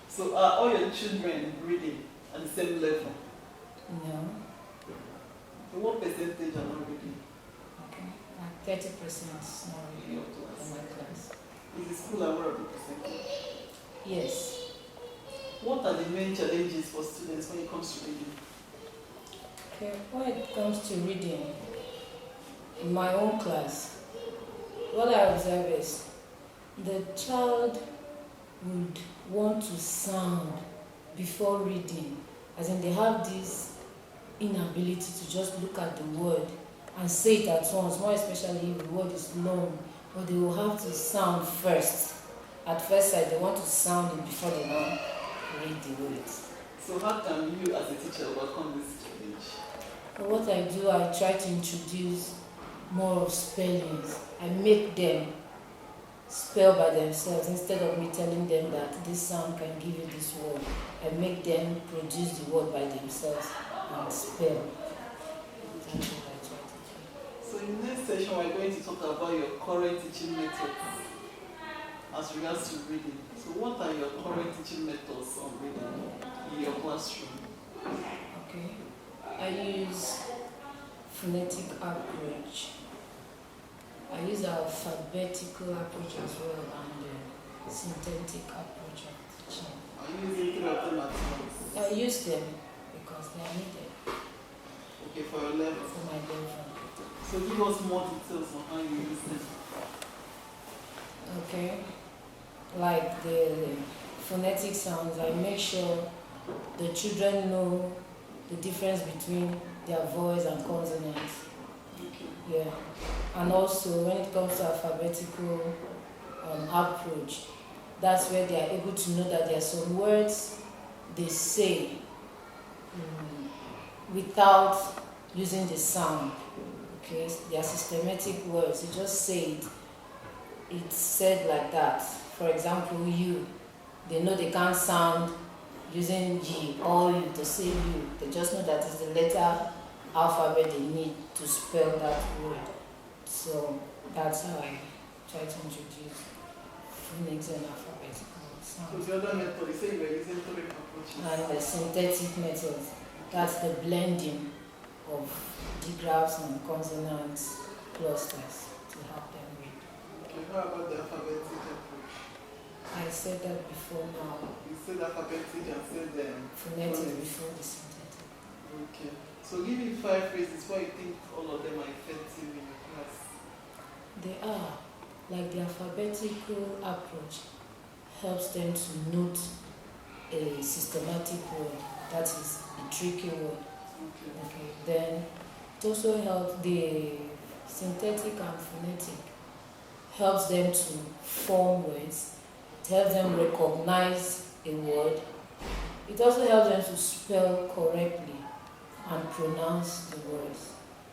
So are all your children reading at the same level? No. So what percentage are not reading? Okay. Like 30% is not In really your class? in my class. Is the school aware of the percentage? Yes. What are the main challenges for students when it comes to reading? Okay. When it comes to reading, in my own class, what I observe is the child would want to sound before reading, as in they have this inability to just look at the word and say it at once, more especially if the word is long, but they will have to sound first. At first sight, they want to sound it before they now read the words. So how can you as a teacher overcome this challenge? But what I do, I try to introduce more of spellings. I make them spell by themselves instead of me telling them that this sound can give you this word. I make them produce the word by themselves and spell. That's what I try to do. So in the next session, we're going to talk about your current teaching methods as regards to reading. So what are your current teaching methods on reading in your classroom? Okay. I use phonetic approach. I use alphabetical approach as well and synthetic approach of teaching. Are you using three of them at once? I use them because they are needed Okay, for your level. for my level. So give us more details on how you use them. Okay. Like the phonetic sounds, I make sure the children know the difference between their voice and consonants. Okay. Yeah. And also when it comes to alphabetical approach, that's where they are able to know that there are some words they say without using the sound. Okay, they are systematic words. You just say it. It's said like that. For example, you. They know they can't sound using G or U to say you. They just know that it's the letter alphabet they need to spell that word. So that's how I try to introduce phonics and alphabetical So sounds. the other method, you say you were using three approaches. And the synthetic methods, that's the blending of digraphs and consonants clusters to help them read. Okay, how about the alphabetic approach? I said that before now, You said alphabetic and said phonetic Phonics. before the synthetic. okay. So give me 5 phrases why you think all of them are effective in your class. They are, like the alphabetical approach helps them to note a systematic word, that is a tricky word. Okay. Okay, then it also helps the synthetic and phonetic helps them to form words. It helps them recognize a word. It also helps them to spell correctly and pronounce the words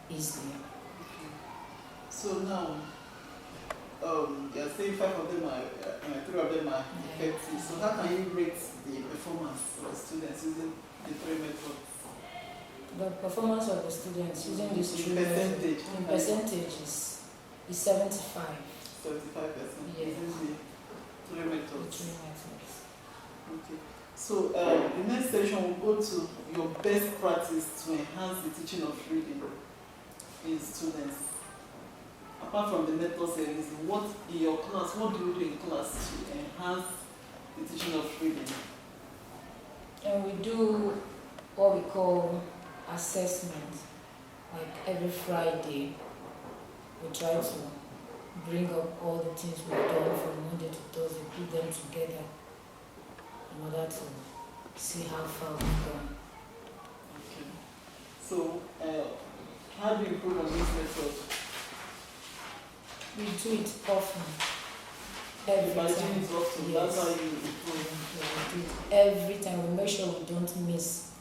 easily. Okay. So now, you're saying 5 of them are, 3 of them are effective. So how can you rate the performance of the students using the 3 methods? The performance of the students using these In three methods percentage. in percentage is 75. 75% Yes. using the 3 The methods. three methods. Okay. So the next section will go to your best practice to enhance the teaching of reading in students. Apart from the methods you're using, what in your class, what do you do in class to enhance the teaching of reading? And we do what we call assessment. Like every Friday, we try to bring up all the things we've done from Monday to Thursday, put them together in order to see how far we've gone. Okay. So how do you improve on this method? We do it often, every By doing time. it often, Yes. that's how you improve. We do it every time. We make sure we don't miss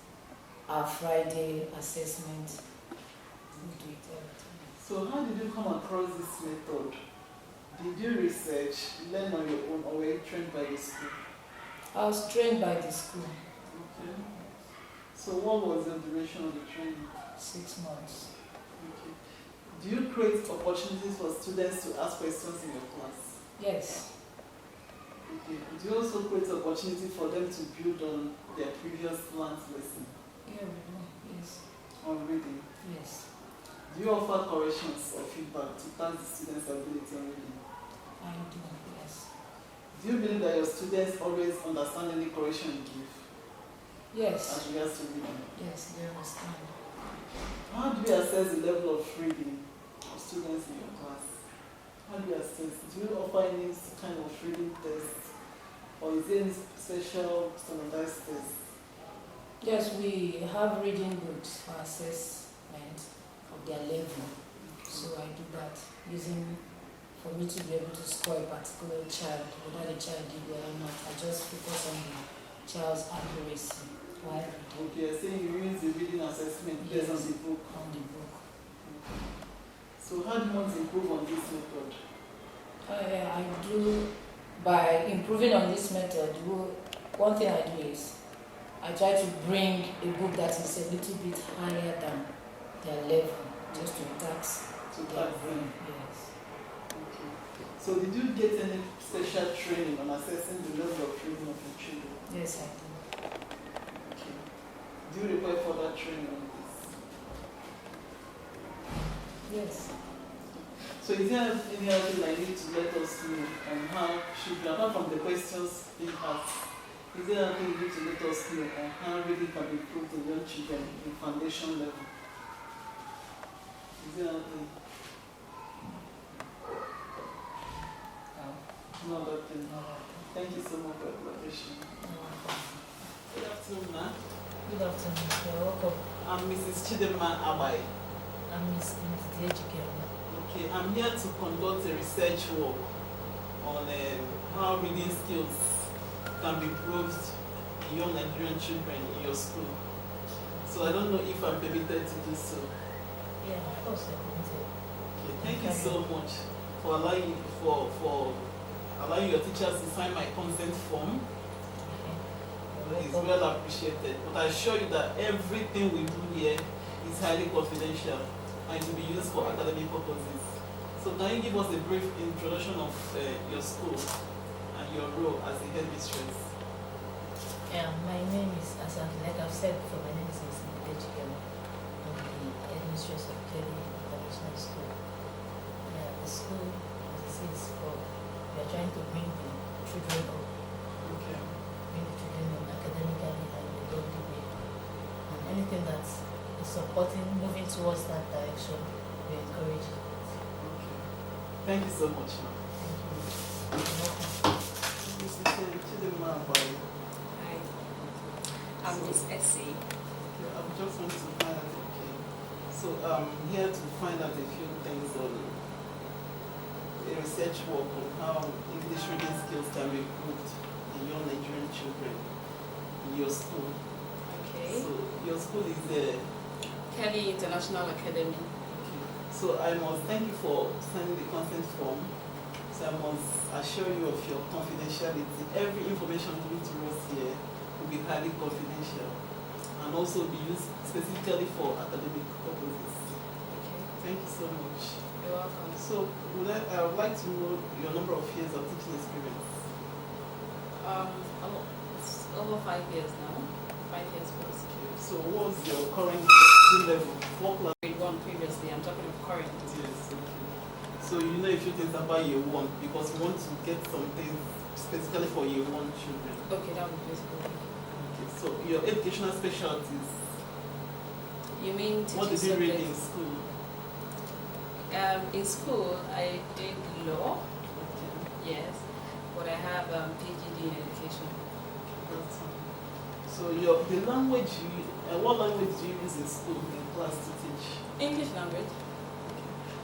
our Friday assessment. We do it every time. So how did you come across this method? Did you research, learn on your own, or were you trained by the school? I was trained by the school, Okay. So what was the duration of the training? 6 months. Okay. Do you create opportunities for students to ask questions in your class? Yes, Okay. Do you also create opportunity for them to build on their previous learned lesson yeah, we do. Yes, on reading? yes, Do you offer corrections or feedback to test the students' ability on reading? I do. Yes, Do you believe that your students always understand any correction you give yes, as regards to reading? yes. They understand. How do you assess the level of reading of students in your class? How do you assess? Do you offer any kind of reading test? Or is there any special standardized test? Yes, we have reading books for assessment of their level. So I do that using, for me to be able to score a particular child, whether the child did well or not. I just focus on the child's accuracy while reading. Okay, I say you use the reading assessment assessment based on Yes. the book. On the book. So how do you want to improve on this method? I do, by improving on this method, one thing I do is I try to bring a book that is a little bit higher than their level, just to tax To their tax brain. them? Yes. Okay. So did you get any special training on assessing the level of reading of your children? Yes, I do. Okay. Do you require further training on this? Yes. So is there any other thing I need to let us know on how children, apart from the questions being asked, is there anything you need to let us know on how reading can be improved in young children in foundation level? Is there anything? No other thing. Thank you so much for your collaboration. Good afternoon, ma'am. Good afternoon. You're welcome. I'm Mrs. Chidema Abai. I'm Miss Ejike. Okay, I'm here to conduct a research work on how reading skills can be improved in young Nigerian children in your school. So I don't know if I'm permitted to do so. Yeah, of course, I can say. Okay, thank you so much for allowing your teachers to sign my consent form. It's well appreciated. But I assure you that everything we do here is highly confidential and to be used for academic purposes. So can you give us a brief introduction of your school and your role as a headmistress? Yeah, my name is, like I've said before, my name is Ejike. I'm the headmistress of Kelly International School. Yeah, the school, as it says, we are trying to bring the children up, Okay. bring the children up academically and in a godly way. And anything that is supporting, moving towards that direction, we encourage it. Okay. Thank you so much, ma'am. Thank you. You're welcome. This is Chidema Abai. Hi, I'm Miss Essie. Okay, I just want to find out, okay. So I'm here to find out a few things on a research work on how English reading skills can be improved in young Nigerian children in your school. Okay. So your school is Kelly International Academy. okay. So I must thank you for signing the consent form. So I must assure you of your confidentiality. Every information given to us here will be highly confidential and also be used specifically for academic purposes. Okay. Thank you so much. You're welcome. So I would like to know your number of years of teaching experience. It's over 5 years now. 5 years plus. Okay. So what's your current school level? What class? Grade 1 previously. I'm talking of current. Yes, okay. So you know a few things about year 1 because we want to get something specifically for year 1 children. Okay, that would be useful. Okay. So your educational specialties. You mean teaching What did you read in subjects? school? In school, I did law. Okay. Yes, but I have PhD in education. That's fine. So the language what language do you use in school in class to teach? English language.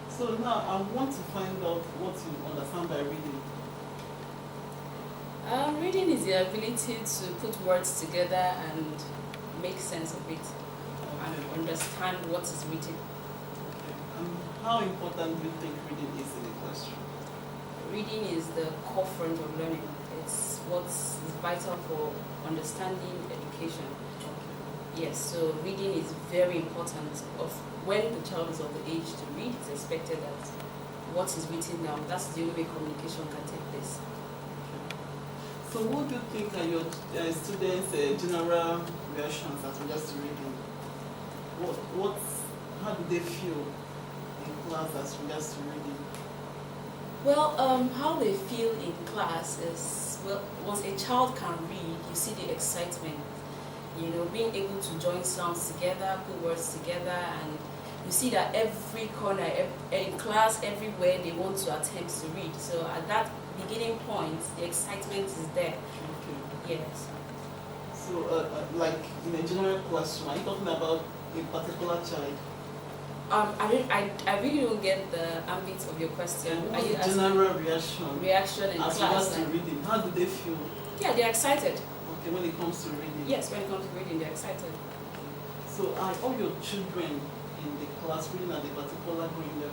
So now I want to find out what you understand by reading. Reading is the ability to put words together and make sense of it and Okay. understand what is written. Okay. And how important do you think reading is in the classroom? Reading is the core front of learning. It's what's vital for understanding education. Yes, so reading is very important. Of when the child is of the age to read, it's expected that what is written down, that's the only way communication can take place. So what do you think are your students' general reactions as regards to reading? How do they feel in class as regards to reading? Well, how they feel in class is, well, once a child can read, you see the excitement. You know, being able to join sounds together, put words together, and you see that every corner, in class, everywhere, they want to attempt to read. So at that beginning point, the excitement is there. Okay. Yes. So, like in a general classroom, are you talking about a particular child? I really don't get the ambit of your question. Are What's you the asking general reaction in as regards class? to reading? How do they feel? Yeah, they're excited. Okay, when it comes to reading. Yes, when it comes to reading, they're excited. So are all your children in the class reading at a particular grade level?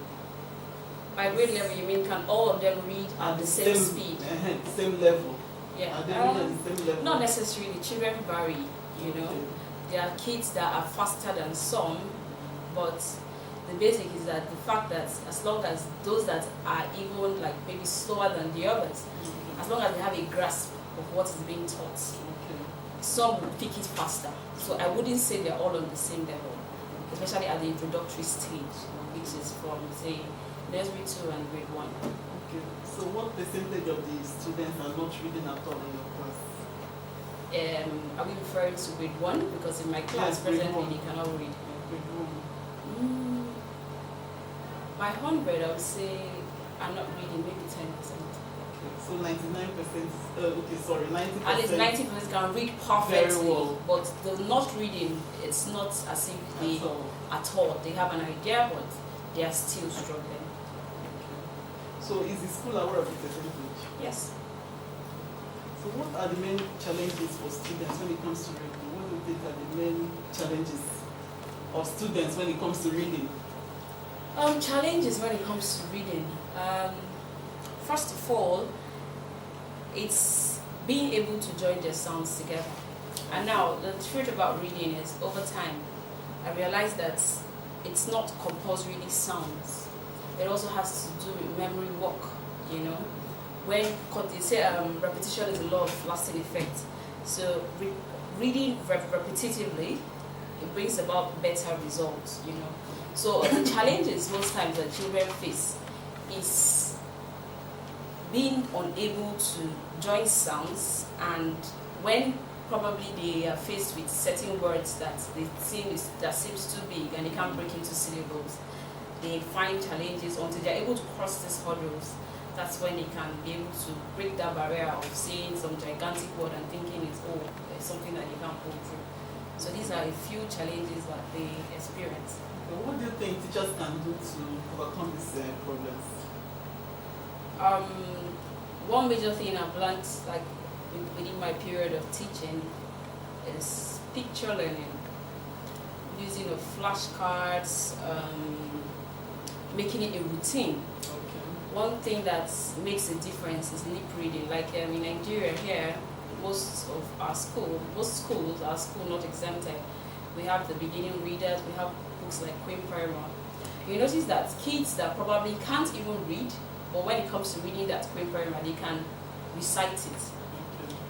By grade level, you mean can all of them read at the same speed? Same level. Yeah. Are they reading at the same level? Not necessarily. Children vary, you know. Okay. There are kids that are faster than some, but the basic is that the fact that as long as those that are even like maybe slower than the others, as long as they have a grasp of what is being taught, Okay. some will pick it faster. So I wouldn't say they're all on the same level, especially at the introductory stage, which is from say nursery 2 and grade 1. Okay. So what percentage of the students are not reading at all in your class? Are we referring to grade 1? Because in my class Yes, grade presently one. they cannot read. Grade one. By 100, I would say I'm not reading maybe 10%. Okay. So 99%. Okay, sorry, 90%. At least 90% can read perfectly, Very well. but the not reading, it's not as if they At all. at all. They have an idea, but they are still struggling. Okay. So is the school aware of the percentage? Yes. So what are the main challenges for students when it comes to reading? What do you think are the main challenges of students when it comes to reading? Challenges when it comes to reading. First of all, it's being able to join their sounds together. And now the truth about reading is over time, I realized that it's not compulsorily sounds. It also has to do with memory work, you know. When they say repetition is a law of lasting effect. So reading repetitively, it brings about better results, you know. So the challenges most times that children face is being unable to join sounds, and when probably they are faced with certain words that that seems too big and they can't break into syllables, they find challenges until they're able to cross these hurdles. That's when they can be able to break that barrier of seeing some gigantic word and thinking it's something that you can't pull through. So these are a few challenges that they experience. Okay, what do you think teachers can do to overcome these problems? One major thing I've learned, like within my period of teaching, is picture learning, using of flashcards, making it a routine. Okay. One thing that makes a difference is lip reading. Like in Nigeria here, most schools are school not exempted. We have the beginning readers, we have books like Queen Primer. You notice that kids that probably can't even read, but when it comes to reading that Queen Primer, they can recite it.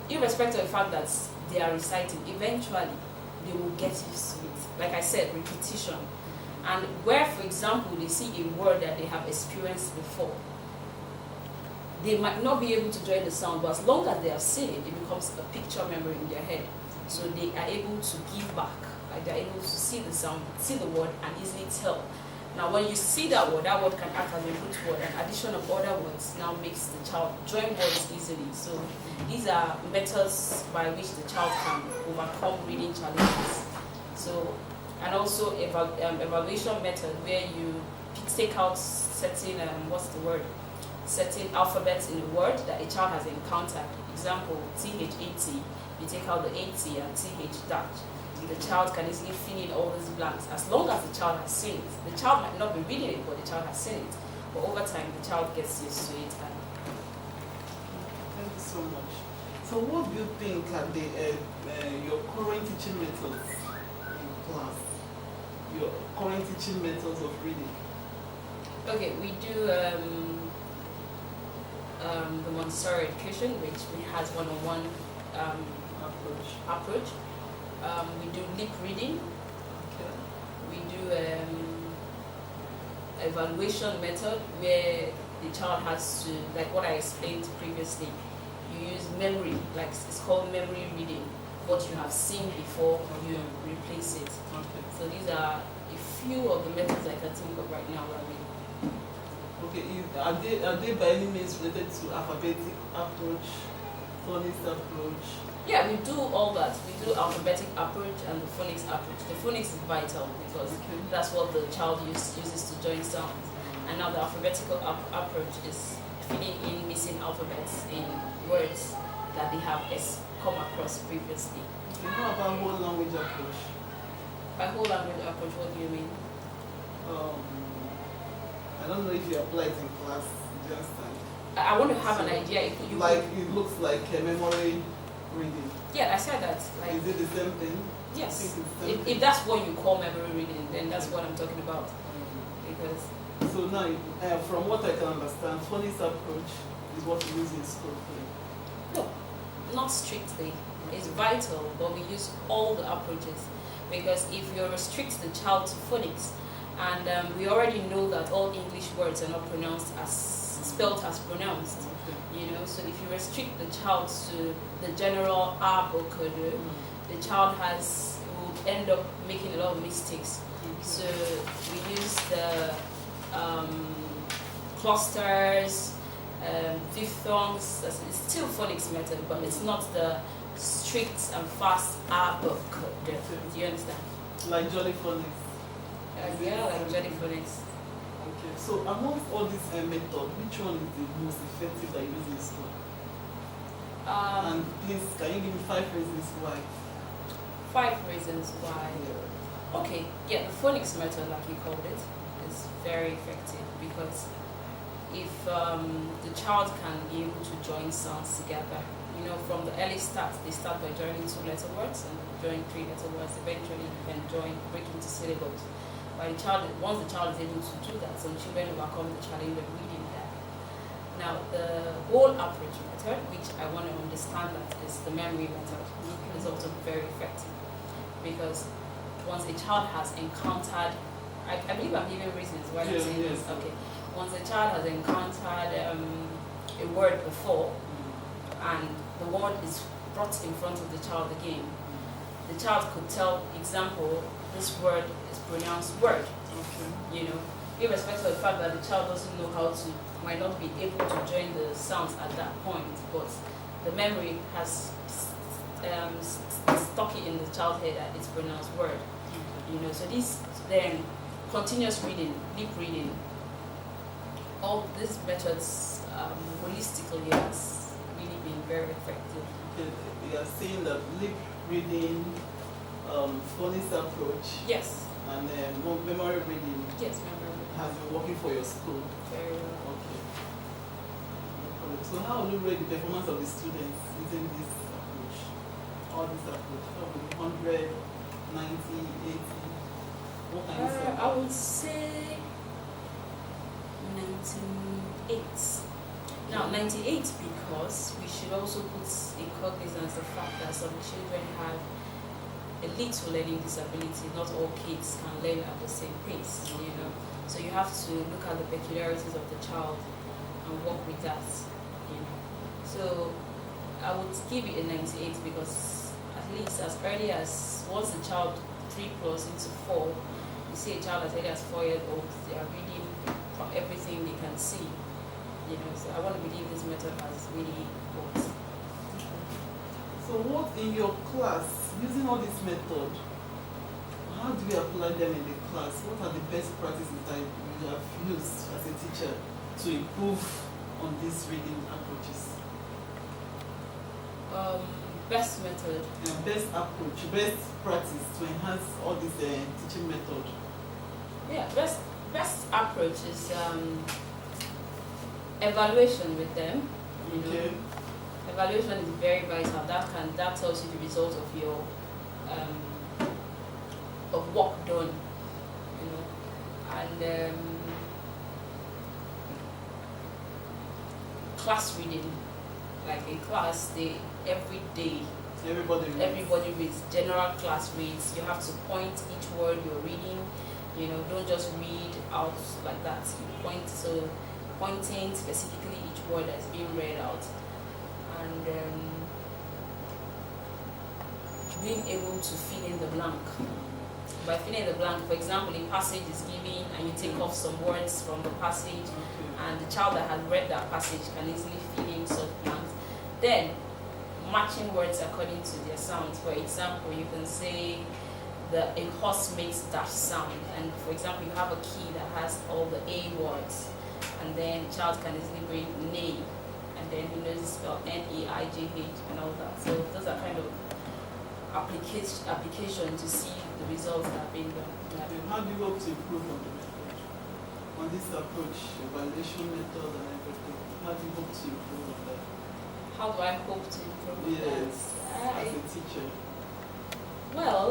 Okay. Irrespective of the fact that they are reciting, eventually they will get used to it. Like I said, repetition. And where, for example, they see a word that they have experienced before, they might not be able to join the sound, but as long as they have seen it, it becomes a picture memory in their head. So they are able to give back, like they're able to see the sound, see the word, and easily tell. Now, when you see that word can act as a root word, and addition of other words now makes the child join words easily. So these are methods by which the child can overcome reading challenges. So, and also evaluation method where you take out certain certain alphabets in a word that a child has encountered. Example, TH-AT, you take out the AT and TH dash. The child can easily fill in all these blanks as long as the child has seen it. The child might not be reading it, but the child has seen it. But over time, the child gets used to it. And Thank you so much. So what do you think are your current teaching methods in class? Your current teaching methods of reading? okay, we do the Montessori education, which has one-on-one approach. We do lip reading. Okay. We do evaluation method where the child has to, like what I explained previously, you use memory, like it's called memory reading. What you have seen before, you replace it. Okay. So these are a few of the methods I can think of right now. Okay. Are they by any means related to alphabetic approach, phonics approach? Yeah, we do all that. We do alphabetic approach and the phonics approach. The phonics is vital because that's what the child uses to join sounds. And now the alphabetical approach is filling in missing alphabets in words that they have come across previously. Okay. How about whole language approach? By whole language approach, what do you mean? I don't know if you apply it in class, you understand? I want to have an So, idea. If you Like, it looks like a memory reading. yeah, I said that. Like, Is it the same thing? yes. I think it's the same If that's what you call memory reading, then that's what I'm talking about. Because So now, from what I can understand, phonics approach is what we use in school. no, not strictly. It's vital, but we use all the approaches. Because if you restrict the child to phonics, and we already know that all English words are not pronounced as spelled as pronounced, Okay. you know. So if you restrict the child to the general A Bokodo, the child will end up making a lot of mistakes. So we use the clusters, diphthongs. It's still phonics method, but it's not the strict and fast A Bokodo. Do you understand? Like Jolly Phonics. Yeah, like Jolly phonics. Okay. So amongst all these methods, which one is the most effective that you use in school? And please, can you give me 5 reasons why? 5 reasons why. Okay, yeah, the phonics method, like you called it, is very effective because if the child can be able to join sounds together, you know, from the early start, they start by joining 2-letter words and join 3-letter words. Eventually, you can break into syllables. Once the child is able to do that, some children overcome the challenge of reading that. Now, the whole approach method, which I want to understand that is the memory method, is also very effective because once a child has encountered, I believe I'm giving reasons why I'm saying this. Okay, once a child has encountered a word before, and the word is brought in front of the child again, the child could tell, example, this word is pronounced word. Okay. You know, irrespective of the fact that the child doesn't know how to, might not be able to join the sounds at that point, but the memory has stuck it in the child's head that it's pronounced word. You know, so this then continuous reading, deep reading, all these methods holistically has really been very effective. Okay. You are saying that lip reading, phonics approach, Yes, and memory reading yes, memory has been working for your school. very well. Okay. No problem. So how will you rate the performance of the students using this approach? All this approach? How will you 100, 90, 80? What can you say? I would say 98. Now, 98 because we should also put in cognizance the fact that some children have a little learning disability. Not all kids can learn at the same pace, you know. So you have to look at the peculiarities of the child and work with that, you know. So I would give it a 98 because at least as early as once the child 3 plus into 4, you see a child as early as 4 years old, they are reading from everything they can see. You know, so I want to believe this method has really worked. So what in your class, using all this method, how do you apply them in the class? What are the best practices that you have used as a teacher to improve on these reading approaches? Best method. Best approach, best practice to enhance all this teaching method. Yeah, best approach is evaluation with them. You know, Okay. evaluation is very vital. That tells you the result of your of work done. You know, and class reading, like in class, every day everybody reads. General class reads. You have to point each word you're reading. You know, don't just read out like that. You point, so pointing specifically each word that's being read out, and being able to fill in the blank. By filling in the blank, for example, a passage is given and you take off some words from the passage, and the child that has read that passage can easily fill in such blanks. Then, matching words according to their sounds. For example, you can say a horse makes dash sound, and for example, you have a key that has all the A words, and then the child can easily bring neigh, and then he knows to spell N-E-I-G-H and all that. So those are kind of application to see the results that are being done. How do you hope to improve on the method? On this approach, evaluation method and everything. How do you hope to improve on that? How do I hope to improve on Yes, that? as a teacher. Well,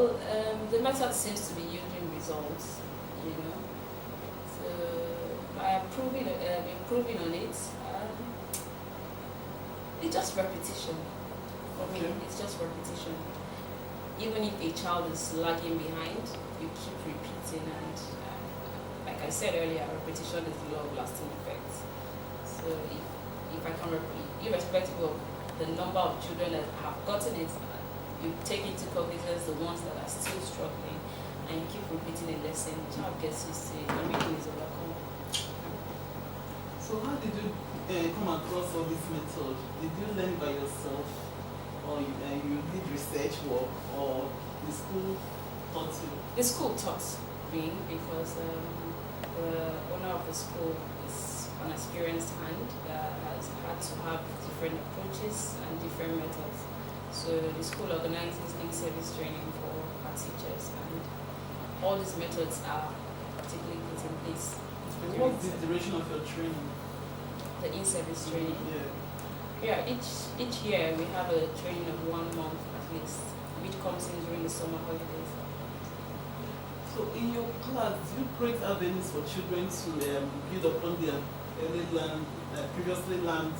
the method seems to be yielding results, you know. So by improving on it, it's just repetition. For me, Okay. it's just repetition. Even if a child is lagging behind, you keep repeating, and like I said earlier, repetition is the law of lasting effects. So if I can, irrespective of the number of children that have gotten it, you take into cognizance the ones that are still struggling, and you keep repeating a lesson. The child gets used to it, and reading is overcome. So how did you come across all this method? Did you learn by yourself, or you did research work, or the school taught you? The school taught me because the owner of the school is an experienced hand that has had to have different approaches and different methods. So the school organizes in-service training for our teachers, and all these methods are particularly put in place. What's the duration of your training? The in-service training. Yeah. Yeah, each year we have a training of 1 month at least, which comes in during the summer holidays. So in your class, do you create avenues for children to build upon their previously learned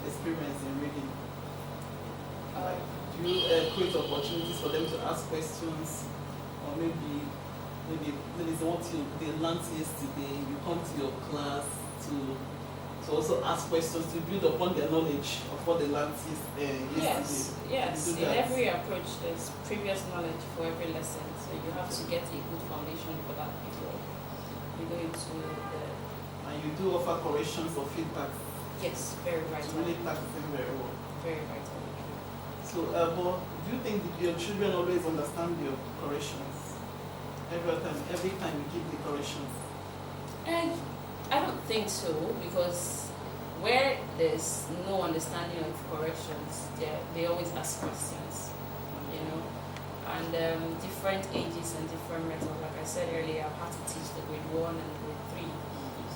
experience in reading? Like, do you create opportunities for them to ask questions, or maybe what they learned yesterday, you come to your class to also ask questions to build upon their knowledge of what they learned yesterday? Yes. You do In that. every approach, there's previous knowledge for every lesson, so you have to get a good foundation for that before you go into the. And you do offer corrections or feedback. Yes, very It's vital. really practicing very well. Very vital. So, but do you think that your children always understand your corrections? Every time you give the corrections? And I don't think so, because where there's no understanding of corrections, they always ask questions, you know. And different ages and different methods. Like I said earlier, I've had to teach the grade 1 and grade 3.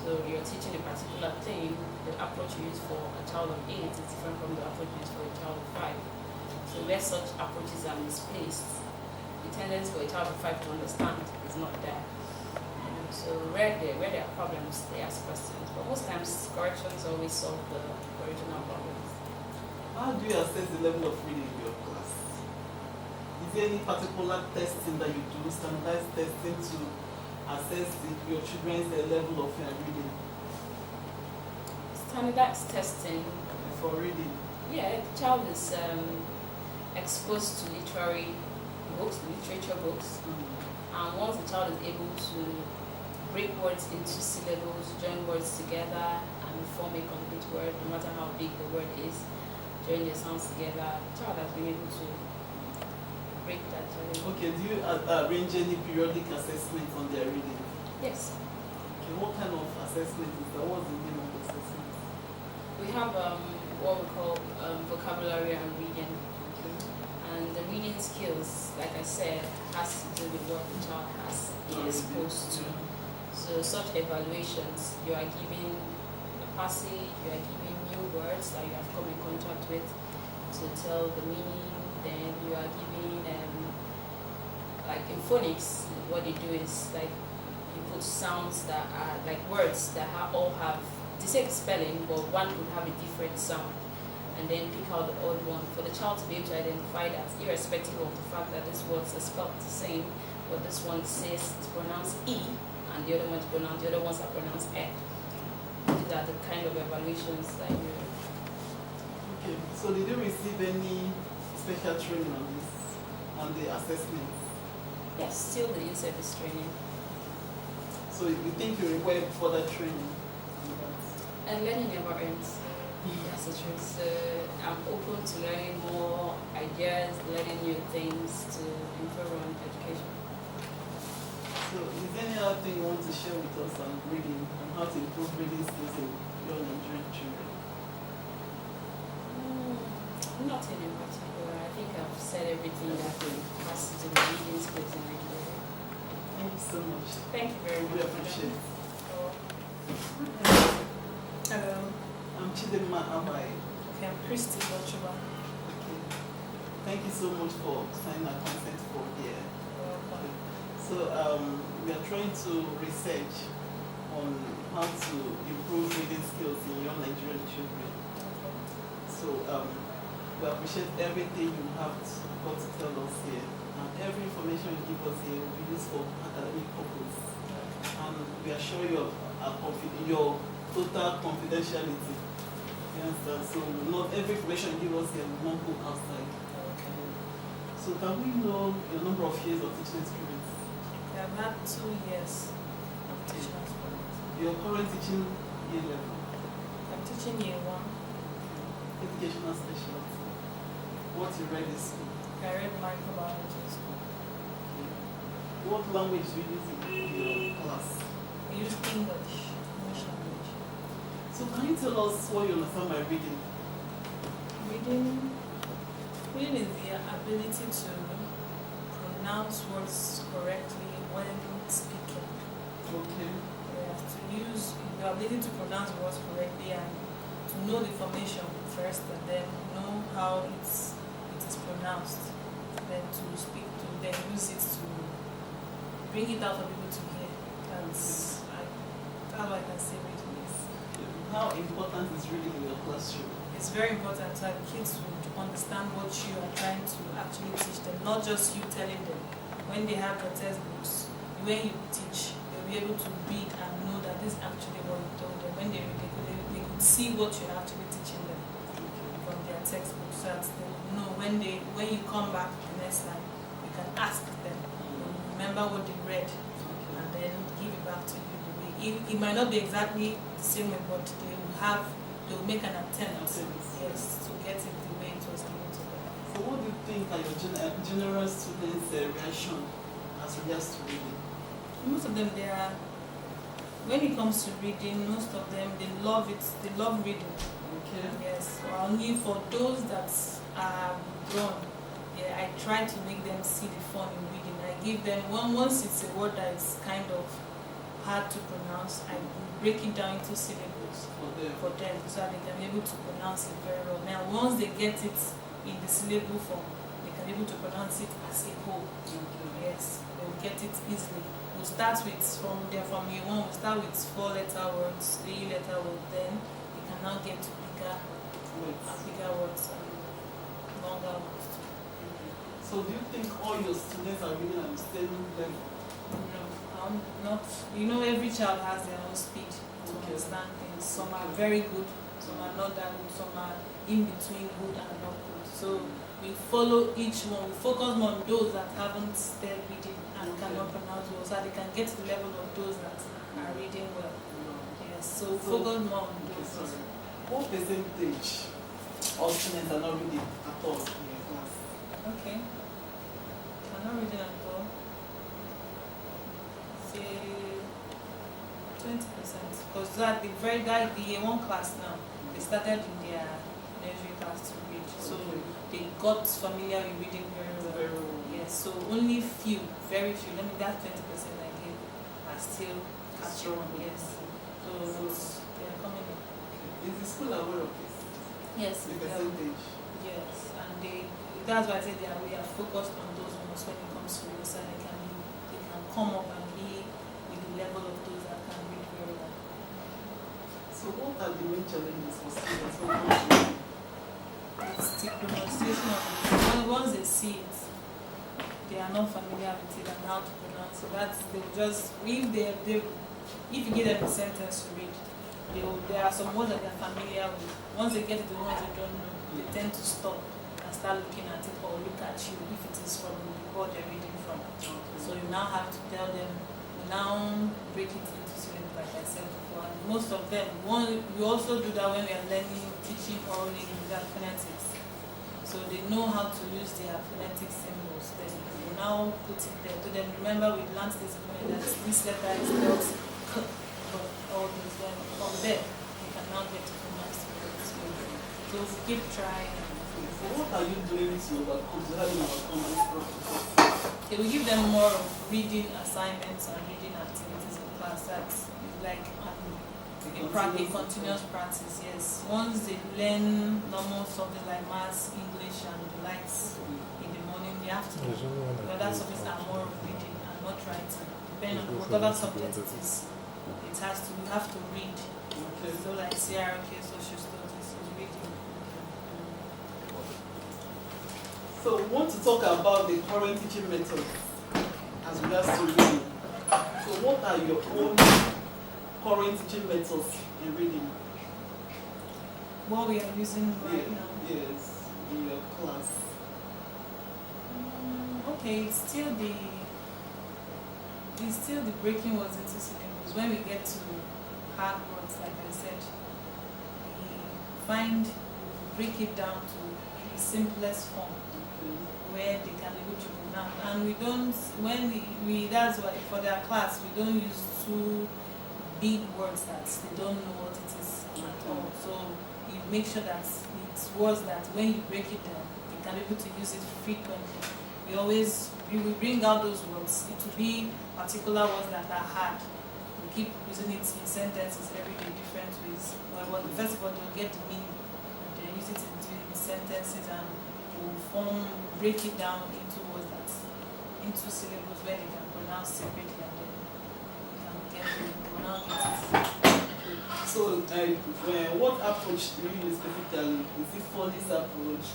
So you're teaching a particular thing, the approach you use for a child of 8 is different from the approach you use for a child of 5. So where such approaches are misplaced, the tendency for a child of 5 to understand is not there. So where there are problems, they ask questions. But most times, corrections always solve the original problems. How do you assess the level of reading in your class? Is there any particular testing that you do, standardized testing to assess your children's level of reading? Standardized testing. For reading? Yeah, the child is exposed to literature books. And once the child is able to break words into syllables, join words together, and form a complete word, no matter how big the word is, join their sounds together, the child has been able to break that challenge. Okay, do you arrange any periodic assessments on their reading? Yes. Okay, what kind of assessment is that? What's the name of the assessment? We have what we call vocabulary and reading. Okay. And the reading skills, like I said, has to do with what the child has been exposed to. So such evaluations, you are giving a passage, you are giving new words that you have come in contact with to tell the meaning. Then you are giving like in phonics, what they do is like you put sounds that are like words that all have the same spelling, but one could have a different sound, and then pick out the odd one for the child to be able to identify that, irrespective of the fact that these words are spelled the same, but this one says it's pronounced E, and the other ones are pronounced F. These are the kind of evaluations that you. Okay, so did you receive any special training on the assessments? Yes, still the in-service training. So you think you require further training on that? And learning never ends. That's the truth. So I'm open to learning more ideas, learning new things to improve on education. So is there any other thing you want to share with us on reading and how to improve reading skills in your Nigerian children? Nothing in particular. I think I've said everything that has to do with reading skills in Nigeria. Thank you so much. Thank you very We much. appreciate it. Hello. I'm Chidema Abai. Okay, I'm Christy Bochuba. Okay. Thank you so much for signing our consent form here. Welcome. So we are trying to research on how to improve reading skills in your Nigerian children. So we appreciate everything you have got to tell us here. And every information you give us here will be used for academic purpose. And we assure you of your total confidentiality. You understand? So not every information you give us here will not go outside. Okay. So can we know your number of years of teaching experience? I've had 2 years of teaching experience. Your current teaching year level? I'm teaching year 1. Educational specialty. What you read in school? I read microbiology in school. Okay. What language do you use in your class? I use English language. So can you tell us what you understand by reading? Reading is the ability to pronounce words correctly when speaking. Okay. Yes, to use the ability to pronounce words correctly and to know the formation first and then know how it is pronounced, then to speak to, then use it to bring it out for people to hear. That's how I can say reading is. How important is reading in your classroom? It's very important so that kids would understand what you are trying to actually teach them, not just you telling them. When they have the textbooks, when you teach, they'll be able to read and know that this is actually what you told them. When they read, they could see what you're actually teaching them from their textbooks, so that they will know when you come back the next time, you can ask them, they will remember what they read, and then give it back to you the way. It might not be exactly the same way, but they will make an attempt, yes, to get it the way it was given to them. So what do you think are your general students' reaction as regards to reading? Most of them, when it comes to reading, most of them, they love it, they love reading. Okay. Yes, only for those that are withdrawn, I try to make them see the fun in reading. I give them, once it's a word that is kind of hard to pronounce, I break it down into syllables for them so that they can be able to pronounce it very well. Now, once they get it in the syllable form, they can be able to pronounce it as a whole. Okay. Yes, they will get it easily. We'll start with, from year 1, we'll start with 4-letter words, 3-letter words, then we can now get to bigger words and longer words too. So do you think all your students are reading at the same level? No, not. Every child has their own speed to understand things. Some are very good, some are not that good, some are in between good and not good. So we follow each one. We focus more on those that haven't started reading and cannot pronounce well, so that they can get to the level of those that are reading well. Yes, so focus more on those. Sorry. What percentage of students are not reading at all in your class? Okay. I'm not reading at all. Say 20%. Because that the year 1 class now, they started in their nursery class to read. So they got familiar with reading very well. Yes. So only few, very few, that 20% I gave are still catching on. Yes. So they are coming in. Is the school aware of this? Yes. The percentage? Yes. And that's why I said we are focused on those ones when it comes to reading, so they can come up and be with the level of those that can read very well. So what are the main challenges for students when it comes to reading? It's the pronunciation of it. Once they see it, they are not familiar with it and how to pronounce it. They will just, if you give them a sentence to read, there are some words that they are familiar with. Once they get to the ones they don't know, they tend to stop and start looking at it or look at you if it is from the board they're reading from. So you now have to tell them, break it into syllables like I said before. And most of them, we also do that when we are teaching orally in their phonetics. So they know how to use their phonetic symbols. Then we now put it there to them. Remember, we learned this morning that this letter is spelled all these. Then from there, we can now get to pronounce it. So we keep trying. Okay, so what are you doing to overcome, to help you overcome this problem? Okay, we give them more of reading assignments and reading activities in class. That's like a continuous practice, yes. Once they learn normal subjects like maths, English, and the likes in the morning, they have to. The other subjects are more of reading and not writing. Depending on whatever subject it is, we have to read. Okay. So like CRK, social studies, is reading. So we want to talk about the current teaching method as regards to reading. So what are your own current teaching methods in reading? What we are using right now. Yes, in your class. Okay, it's still the breaking words into syllables. When we get to hard words, like I said, we break it down to the simplest form where they can be able to pronounce. And we don't, that's why for their class, we don't use too big words that they don't know what it is at all. So you make sure that it's words that when you break it down, they can be able to use it frequently. We will bring out those words. It will be particular words that are hard. We keep using it in sentences every day, different ways. Well, first of all, they'll get the meaning. They use it in sentences and will break it down into words into syllables where they can pronounce separately and then you can get to pronounce it. So what approach do you use specifically? Is it phonics approach,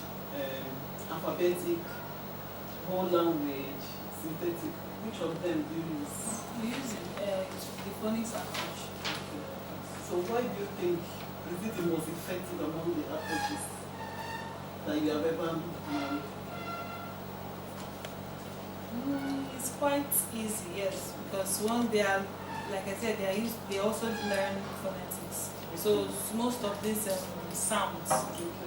alphabetic, whole language, synthetic? Which of them do you use? We use the phonics approach. Okay. So why do you think is it the most effective among the approaches that you have ever known? It's quite easy, yes, because once they are, like I said, they also learn phonetics. So most of these sounds,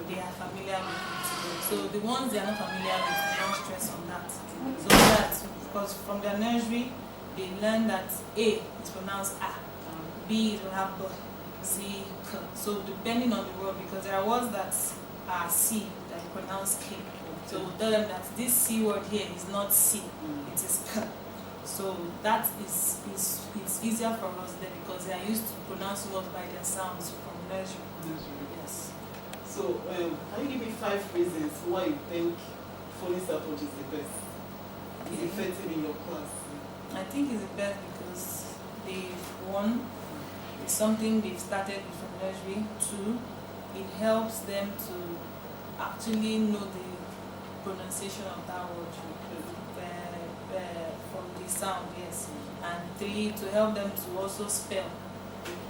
they are familiar with it. So the ones they are not familiar with, they don't stress on that. So that, because from their nursery, they learn that A is pronounced A, B is pronounced B, C, K. So depending on the word, because there are words that are C, that you pronounce K. So we'll tell them that this C word here is not C, it is K. So that is it's easier for us then because they are used to pronounce words by their sounds from nursery. Yes. So can you give me 5 reasons why you think phonics approach is the best? Is effective in your class? I think it's the best because one, it's something they've started with from nursery. 2, it helps them to actually know the pronunciation of that word from the sound, yes. And 3, to help them to also spell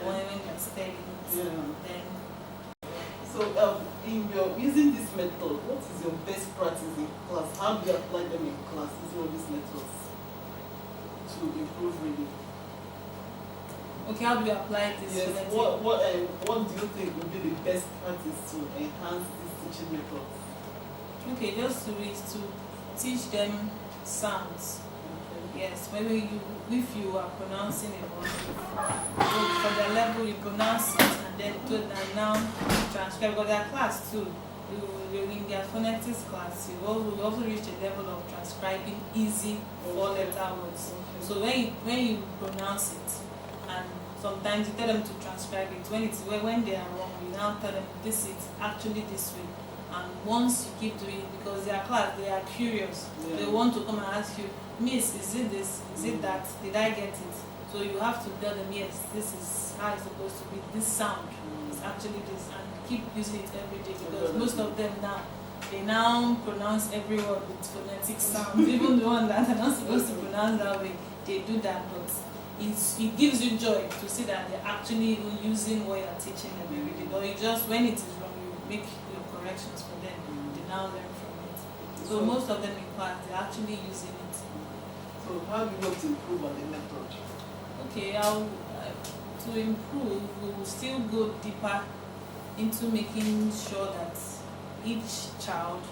when they're spelling it. Yeah. Then So in your using this method, what is your best practice in class? How do you apply them in class using all these methods to improve reading? okay, how do we apply this? Yes. phonetic? What do you think would be the best practice to enhance this teaching method? Okay, just to teach them sounds. Yes, maybe if you are pronouncing a word, for their level you pronounce it and then now transcribe. But their class too, in their phonetics class, you also reach a level of transcribing easy 4-letter words. So when you pronounce it, and sometimes you tell them to transcribe it, when they are wrong, you now tell them this is actually this way. And once you keep doing it, because their class, they are curious, they want to come and ask you, Miss, is it this? Is it that? Did I get it? So you have to tell them, yes, this is how it's supposed to be. This sound is actually this, and keep using it every day because most of them they now pronounce every word with phonetic sounds. Even the one that are not supposed to pronounce that way, they do that. But it gives you joy to see that they're actually using what you're teaching them every day. Or you just, when it is wrong, you make your corrections for them. They now learn from it. So most of them in class, they're actually using it. So how do you want to improve on the method? Okay, to improve, we will still go deeper into making sure that each child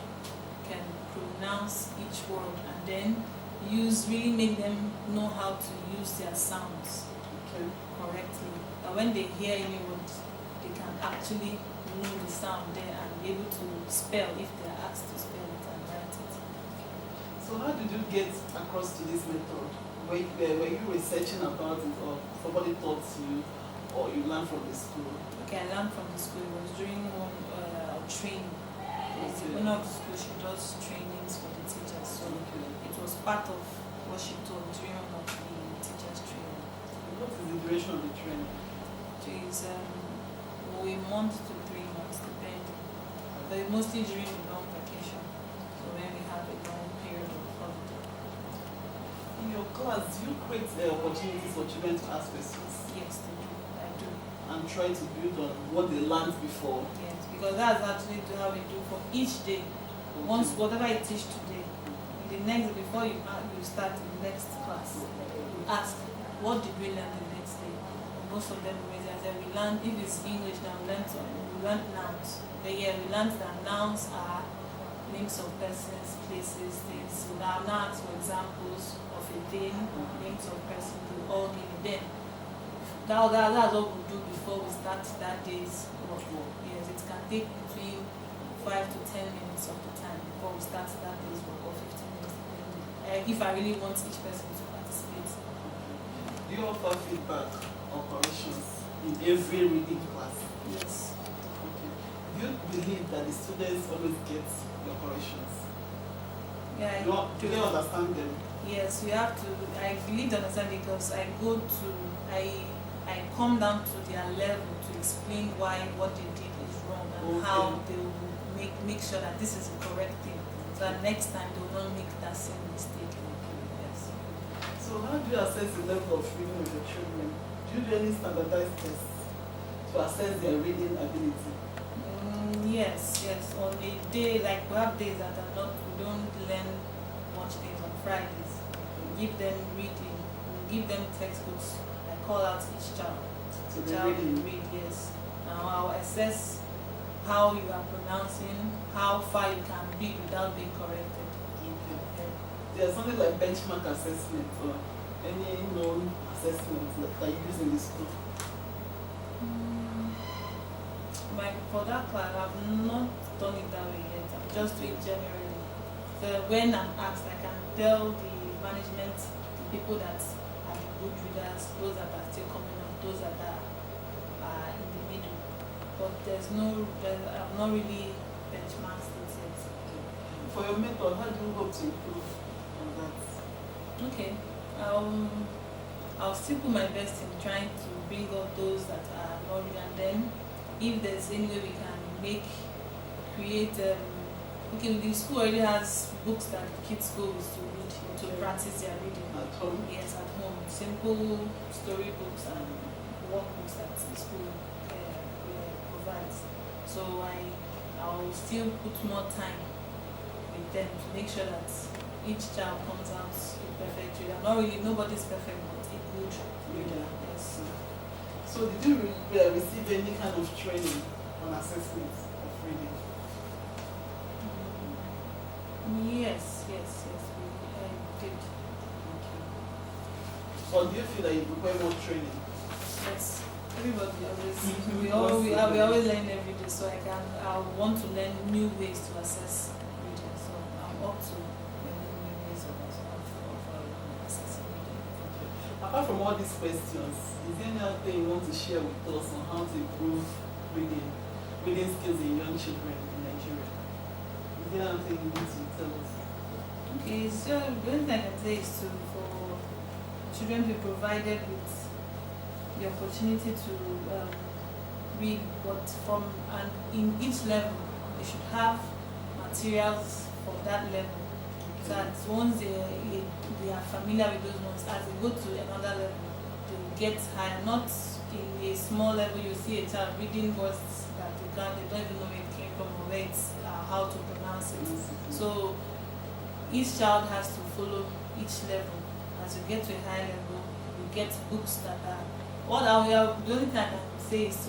can pronounce each word and then really make them know how to use their sounds correctly. And when they hear any word, they can actually know the sound there and be able to spell if they are asked to spell it and write it. So how did you get across to this method? Were you researching about it, or somebody taught you, or you learned from the school? Okay, I learned from the school. It was during one training. Okay. One of the school, she does trainings for the teachers. So it was part of what she taught during one of the teachers' training. What is the duration of the training? It is a month to 3 months, depending. But mostly during the long vacation. So when we have a long period of holiday. In your class, do you create opportunities for children to ask questions Yes, they do. I do. and try to build on what they learned before? Yes, because that's actually how we do for each day. Once whatever I teach today, in the next before you start the next class, you ask what did we learn the next day. Most of them will say we learned, if it's English now we learned nouns. But yeah, we learned that nouns are names of persons, places, things. So now I'm now asked for examples of a thing, names of persons, they all mean then. That's what we do before we start that day's work. Yes, it can take between 5 to 10 minutes of the time before we start that day's work, or 15 minutes depending. If I really want each person to participate. Do you offer feedback or corrections in every reading class? Yes. Okay. Do you believe that the students always get your corrections? Yeah, Do they understand them? yes, we have to. I believe to understand because I come down to their level to explain why what they did is wrong and how they will make sure that this is the correct thing. So that next time they will not make that same mistake. Yes. So how do you assess the level of reading of your children? Do you do any standardized tests to assess their reading ability? Yes. On a day, like we have days that are not, we don't learn much things on Fridays. We give them reading, we give them textbooks. I call out each child. So The they're child will reading. read, yes. Now I'll assess how you are pronouncing, how far you can read without being corrected. Okay. There's something like benchmark assessment or any known assessment that you use in the school. For that class, I've not done it that way yet. I'm just doing generally. So when I'm asked, I can tell the management, the people that are the good readers, those that are still coming up, those that are in the middle. But I've not really benchmarked it yet. For your method, how do you hope to improve on that? Okay. I'll still put my best in trying to bring up those that are not reading, and then if there's any way we can create okay, the school already has books that kids go with to read, to practice their reading. At home? Yes, at home. Simple story books and workbooks that the school provides. So I'll still put more time with them to make sure that each child comes out a perfect reader. Nobody's perfect, but a good reader. Yes. So did you receive any kind of training on assessment of reading? Yes, we did. Okay. Or do you feel that you require more training? Yes, everybody always. Mhm. We always learn every day, so I want to learn new ways to assess reading. So I'm up to learning new ways of assessing reading. Apart from all these questions, is there anything you want to share with us on how to improve reading skills in young children in Nigeria? Is there anything you need to tell us? Okay, so the only thing I can say is for children to be provided with the opportunity to read, but and in each level they should have materials for that level. So that once they are familiar with those ones, as they go to another level, they will get higher. Not in a small level, you see a child reading words that they don't even know where it came from or where it's how to pronounce it. So each child has to follow each level. As you get to a higher level, you get books that are. The only thing I can say is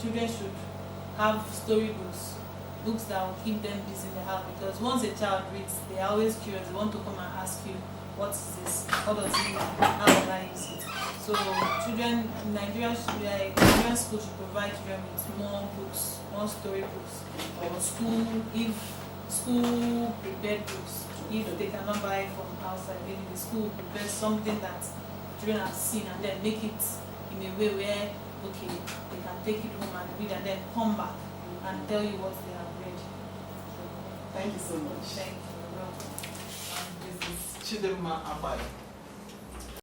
children should have storybooks. Books that will keep them busy in the house, because once a child reads, they are always curious. They want to come and ask you, what is this? What does it mean? How will I use it? So children, Nigerian school should provide children with more books, more story books, or school prepared books. If they cannot buy from outside, maybe the school prepare something that children have seen and then make it in a way where, okay, they can take it home and read and then come back and tell you what they have read. Thank you so much. Thank you. You're welcome. This is Chidema Abai.